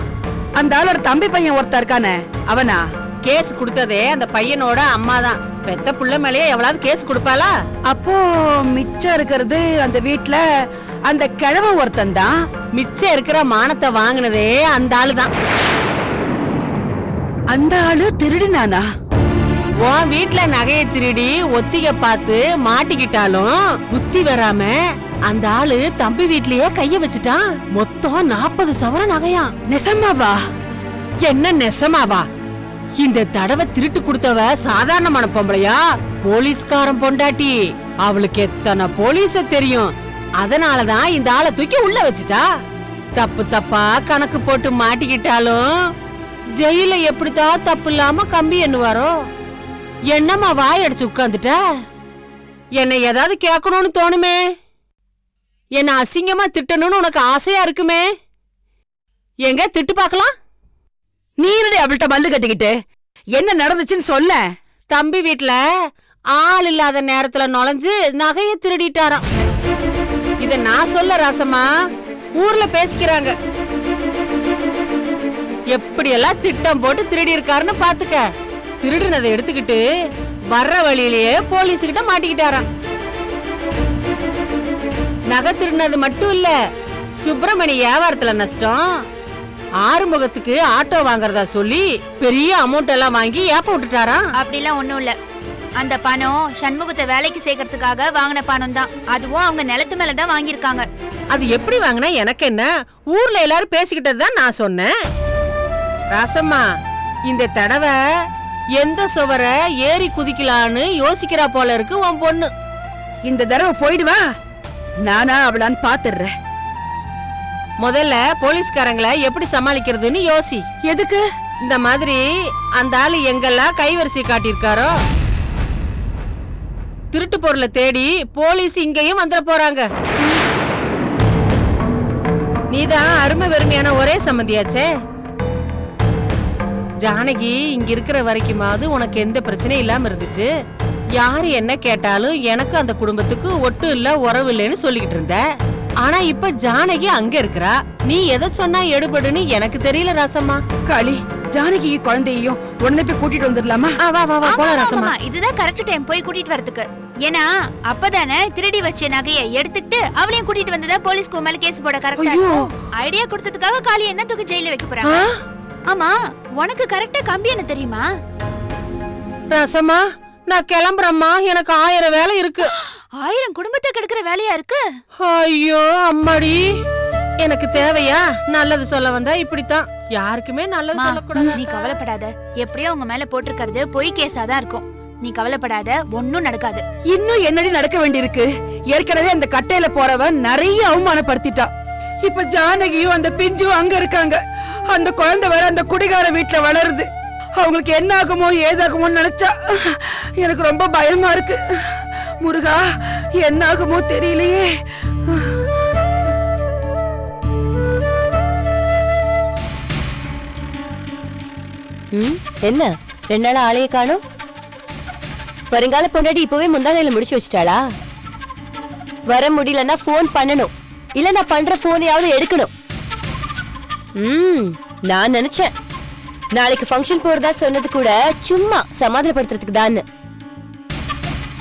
அந்த ஆளோட தம்பி பையன் ஒருத்தர் இருக்கானே, அவனா? கேஸ் கொடுத்ததே அந்த பையனோட அம்மா தான். பெத்த புள்ள மேலேயே எவ்வளவு கேஸ் கொடுப்பாளா? அப்போ மிச்சம் இருக்கிறது அந்த வீட்டுல அந்த கிழவன் ஒருத்தன் தான். மிச்சம் இருக்கிற மானத்தை வாங்கினதே அந்த ஆளு தான். அந்த ஆளு திருடினானா? உன் வீட்டுல நகையை திருடி ஒத்திக பார்த்து மாட்டிக்கிட்டாலும் புத்தி வராம அந்த ஆளு தம்பி வீட்லயே கைய வச்சுட்டான். மொத்தம் 40 சவரன் நகையா. நெசமாவா? என்ன நெசமாவா? இந்த தடவை திருட்டு கொடுத்தவ சாதாரணமான பொம்பளையா? போலீஸ்காரன் பொண்டாட்டி. அவளுக்கு எத்தனை போலீஸ தெரியும். அதனாலதான் இந்த ஆளை தூக்கி உள்ள வச்சுட்டா. தப்பு தப்பா கணக்கு போட்டு மாட்டிக்கிட்டாலும் ஜெயில எப்படித்தான் தப்பு இல்லாம கம்பி எண்ணுவாரோ. என்னம்மா வாய் அடிச்சு உட்கார்ந்துட்ட? என்னை ஏதாவது கேட்கணும்னு தோணுமே. என்ன அசிங்கமா திட்டணும்னு உனக்கு ஆசையா இருக்குமே. எங்க திட்டு பாக்கலாம்? நீ என்னடி அவள்கிட்ட மல்லு கட்டிக்கிட்டு என்ன நடந்துச்சுன்னு சொல்ல. தம்பி வீட்டுல ஆள் இல்லாத நேரத்துல நுழைஞ்சு நகைய திருடிட்டாராம். இத நான் சொல்ல ராசம்மா, ஊர்ல பேசிக்கிறாங்க. எப்படியெல்லாம் திட்டம் போட்டு திருடி இருக்காருன்னு பாத்துக்க. திருடுனதை எடுத்துக்கிட்டு வர்ற வழியிலேயே போலீஸ் கிட்ட மாட்டிக்கிட்டாராம். நகை திருடினது மட்டும் இல்ல, சுப்பிரமணி வியாபாரத்துல நஷ்டம். ஆறுமுகத்துக்கு ஆட்டோ வாங்குறதா சொல்லி பெரிய அமௌண்ட் எல்லாம் வாங்கி ஏப்ப விட்டுட்டாராம். அப்படிலாம் ஒண்ணும் இல்ல. அந்த பணம் சண்முகத்தை வேலைக்கு சேர்க்கறதுக்காக வாங்கின பணம் தான். அதுவும் அவங்க நிலத்து மேலதான் வாங்கியிருக்காங்க. அது எப்படி வாங்கினா எனக்கு என்ன? ஊர்ல எல்லாரும் பேசிக்கிட்டது தான் நான் சொன்னேன். ராசம்மா, இந்த தடவை எந்த சுவர ஏறி குதிக்கலான்னு யோசிக்கிறா போல இருக்கு உன் பொண்ணு. இந்த தடவை போயிடுவா. நானா அவளான்னு பாத்துடுறேன். முதல்ல போலீஸ்காரங்களை எப்படி சமாளிக்கிறதுன்னு யோசி. எதுக்கு? இந்த மாதிரி அந்த ஆளு எங்கெல்லாம் கைவரிசை காட்டியிருக்காரோ திருட்டு பொருளை தேடி போலீஸ் இங்கேயும் வந்துட போறாங்க. நீதான் அருமை வெறுமையான ஒரே சம்மந்தியாச்சே. ஜானகி இங்க இருக்கிற வரைக்குமாவது உனக்கு எந்த பிரச்சனையும் இல்லாம இருந்துச்சு. யாரு என்ன கேட்டாலும் எனக்கு அந்த குடும்பத்துக்கு ஒட்டு இல்ல உறவு இல்லைன்னு சொல்லிக்கிட்டு இருந்த. ஆனா இப்ப ஜானகி அங்க இருக்கிறா. நீ எதை சொன்னா எடுபடுன்னு எனக்கு தெரியல ராசம்மா. காளி, ஜானகி குழந்தையும் உடனே போய் கூட்டிட்டு வந்துடலாமா? வா வா வா போலாம் ராசம்மா. இதுதான் கரெக்ட் டைம் போய் கூட்டிட்டு வரதுக்கு. ஏன்னா அப்பதானே திருடி வச்ச நகையை எடுத்துட்டு அவளையும் கூட்டிட்டு வந்ததா போலீஸ்க்கு மேல கேஸ் போட கரெக்டா இருக்கும். ஐடியா கொடுத்ததுக்காக காளி என்ன தூக்கி ஜெயில வைக்க போறாங்க. ஆமா, உனக்கு கரெக்டா கம்பி என்ன தெரியுமா? ராசம்மா, நான் கிளம்புறேம்மா. எனக்கு 1000 வேலை இருக்கு. 1000 குடும்பத்தை கெடுக்கிற வேலையா இருக்கு? ஐயோ அம்மாடி, எனக்கு தேவையா? நல்லது சொல்ல வந்தா இப்படித்தான். யாருக்குமே நல்லது சொல்லக்கூடாது. நீ கவலைப்படாத. எப்படியோ உங்க மேல போட்டிருக்கிறது பொய் கேஸா தான் இருக்கும். நீ கவலைப்படாத, ஒன்னும் நடக்காது. இன்னும் என்னடி நடக்க வேண்டியிருக்கு? ஏற்கனவே அந்த கட்டையில போறவன் நிறைய அவமானப்படுத்திட்டா. இப்ப ஜானகியும் அந்த பிஞ்சும் அங்க இருக்காங்க. அந்த குழந்தை வேற அந்த குடிகார வீட்டுல வளருது. அவங்களுக்கு என்ன ஆகுமோ ஏதாகுமோன்னு நினைச்சா எனக்கு ரொம்ப பயமா இருக்கு. முருகா, என்ன ஆகுமோ தெரியலையே. என்ன 2 நாளா ஆளைய காணோம்? வருங்கால பொண்டாட்டி இப்பவே முந்தானையில முடிச்சு வச்சுட்டாளா? வர முடியலன்னா போன் பண்ணணும். இல்ல நான் பண்ற போனையாவது எடுக்கணும். நான் நினைச்சேன் நாளைக்கு ஃபங்க்ஷன் போறதா சொன்னது கூட சும்மா சமாதானப்படுத்துறதுக்கு தான்.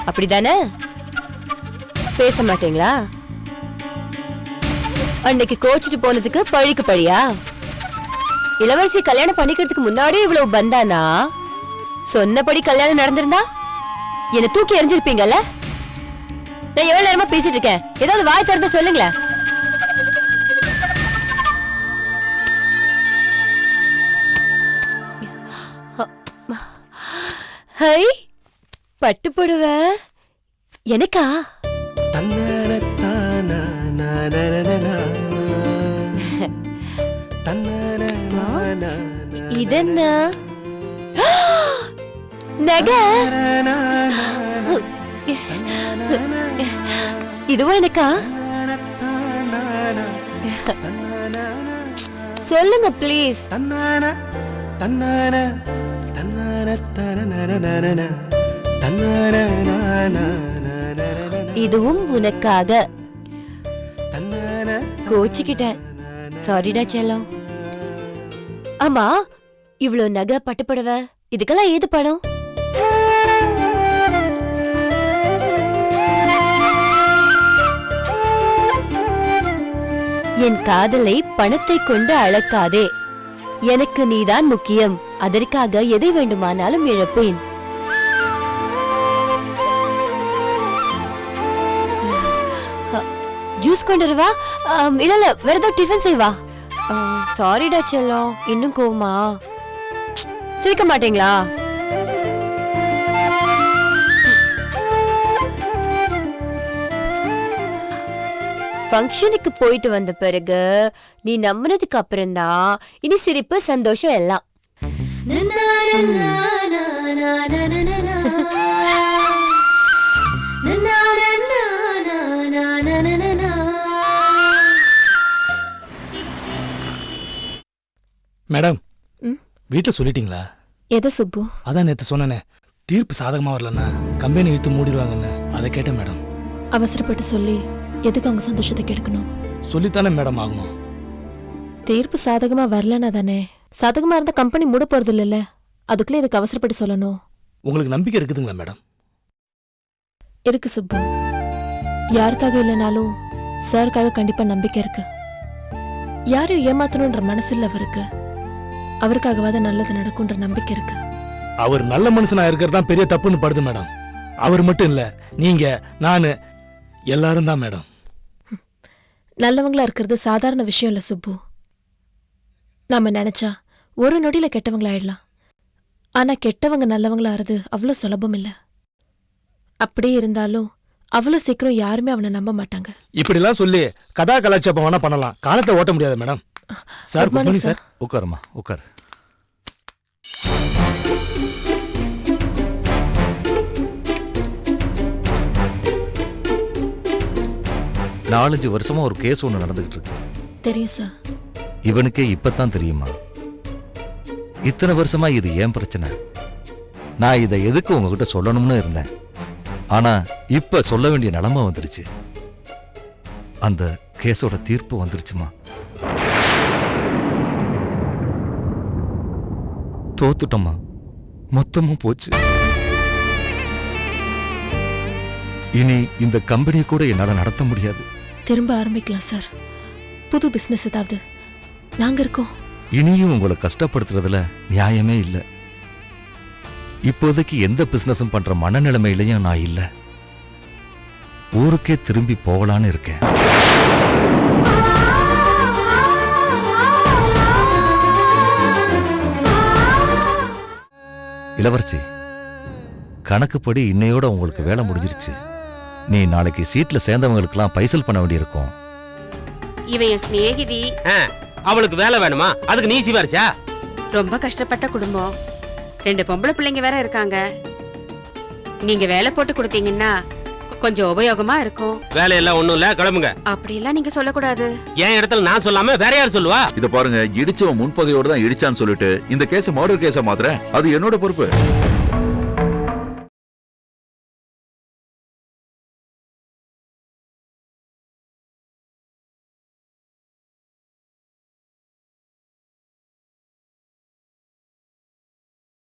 அப்படிதானே? பேச மாட்டீங்களா? அன்னைக்கு கோச்சிட்டு போனதுக்கு பழிக்கு பழியா? இளவரசி கல்யாணம் பண்ணிக்கிறதுக்கு முன்னாடியே இவ்வளவு பந்தானா? சொன்னபடி கல்யாணம் நடந்திருந்தா என்ன தூக்கி எறிஞ்சிருப்பீங்கல்ல? நான் எவ்வளவு நேரமா பேசிட்டு இருக்கேன். ஏதாவது வாய் திறந்து சொல்லுங்களேன். ஹை, பட்டு புடவ எனக்கா? இதென்ன நகை? இதுவும் எனக்கா? சொல்லுங்க ப்ளீஸ். இதுவும் உனக்காக. கோச்சிக்கிட்டேன், சாரிடா செல்லம். ஆமா, இவ்ளோ நகை பட்டுப்படவ இதுக்கெல்லாம் ஏது படம்? என் காதலை பணத்தை கொண்டு அளக்காதே. எனக்கு நீதான் முக்கியம். அதற்காக எதை வேண்டுமானாலும் இழப்பேன். ஜூஸ் கொண்டு வரவா? இல்ல இல்ல, வேற ஏதாவது டிஃபன் செய்வா. சாரிடா செல்லம், இன்னும் கோவமா? சிரிக்க மாட்டீங்களா? ஃபங்க்ஷனுக்கு போயிட்டு வந்த பிறகு நீ நம்பினதுக்கு அப்புறம் தான் இனி சிரிப்பு சந்தோஷம் எல்லாம். மேடம், வீட்டில் சொல்லிட்டீங்களா? எதை சுப்பு? அதான் நேற்று சொன்னேனே, தீர்ப்பு சாதகமாக வரலன்னா கம்பெனி இழுத்து மூடிடுவாங்கன்னு. அதை கேட்டேன் மேடம். அவசரப்பட்டு சொல்லி எதுக்கு அவங்க சந்தோஷத்தை கெடுக்கணும்? சொல்லித்தானே மேடம் ஆகணும். தீர்ப்பு சாதகமா வரலன்னா தானே? சாதகமா இருந்தா கம்பெனி மூட போறது இல்லைல்ல, அதுக்குள்ளே இதுக்கு அவசரப்பட்டு சொல்லணும். உங்களுக்கு நம்பிக்கை இருக்குதுங்களா மேடம்? இருக்கு சுப்பு. யாருக்காக இல்லைனாலும் சாருக்காக கண்டிப்பா நம்பிக்கை இருக்கு. யாரையும் ஏமாத்தணும்ன்ற மனசில் அவருக்கு. அவருக்காகவாத நல்லது நடக்கும்ன்ற நம்பிக்கை இருக்கு. அவர் நல்ல மனுஷனா இருக்கிறது தான் பெரிய தப்புன்னு படுது மேடம். அவர் மட்டும் இல்ல, நீங்க, நானு, எல்லாரும் தான் மேடம். நல்லவங்களா இருக்கிறது சாதாரண விஷயம் இல்ல சுப்பு. நாம நினைச்சா ஒரு நொடியில கெட்டவங்களாயிடலாம். ஆனா கெட்டவங்க நல்லவங்களா ஆறது அவ்வளவு சுலபம் இல்ல. அப்படியே இருந்தாலும் அவ்வளவு சீக்கிரம் யாருமே அவனை நம்ப மாட்டாங்க. இப்படிலாம் சொல்லி கதா கலாச்சாரம் வேணா பண்ணலாம், காலத்தை ஓட்ட முடியாது madam. Sir good morning sir. உட்காருமா உட்காரு. நாலஞ்சு வருஷமா ஒரு கேஸ் ஒண்ணு நடந்துகிட்டு இருக்கு. தெரியும் சார். இவனுக்கே இப்பதான் தெரியுமா? இத்தனை வருஷமா இது ஏன் பிரச்சனை? நான் இதை எதுக்கு உங்ககிட்ட சொல்லணும்னு இருந்தேன். ஆனா இப்ப சொல்ல வேண்டிய நிலைமை வந்துருச்சு. அந்த கேஸோட தீர்ப்பு வந்துருச்சுமா. தோத்துட்டோமா, மொத்தமும் போச்சு. இனி இந்த கம்பெனியை கூட என்னால நடத்த முடியாது. திரும்ப ஆரம்பிக்கலாம் சார். புது பிசினஸ் ஏதாவது நாங்க இருக்கோம். இனியும் உங்களை கஷ்டப்படுத்துறதுல நியாயமே இல்லை. இப்போதைக்கு எந்த பிசினஸும் பண்ற மனநிலைமையிலையும் நான் இல்லை. ஊருக்கே திரும்பி போகலான்னு இருக்கேன். இளவரசி, கணக்குப்படி இன்னையோட உங்களுக்கு வேலை முடிஞ்சிருச்சு. நீ நாளைக்கு சீட்ல சேர்ந்தவங்களுக்கெல்லாம் பைசல் பண்ண வேண்டியிருக்கும். இவன் ஸ்நேகிதி. அவளுக்கு வேலை வேணுமா? அதுக்கு நீ சிவாரிச்சா? ரொம்ப கஷ்டப்பட்ட குடும்பம், 2 பொம்பளை பிள்ளைங்க வேற இருக்காங்க. நீங்க வேலை போட்டு கொடுத்தீங்கன்னா கொஞ்சம் உபயோகமா இருக்கும். வேலையெல்லாம் ஒண்ணும் இல்ல, கிளம்புங்க. அப்படியெல்லாம் நீங்க சொல்லக்கூடாது. என் இடத்துல நான் சொல்லாம வேற யார் சொல்லுவா? இத பாருங்க, இடிச்சவன் முன்பகையோட தான் இடிச்சான்னு சொல்லிட்டு இந்த கேஸ மர்டர் கேஸா மாத்துறேன். அது என்னோட பொறுப்பு.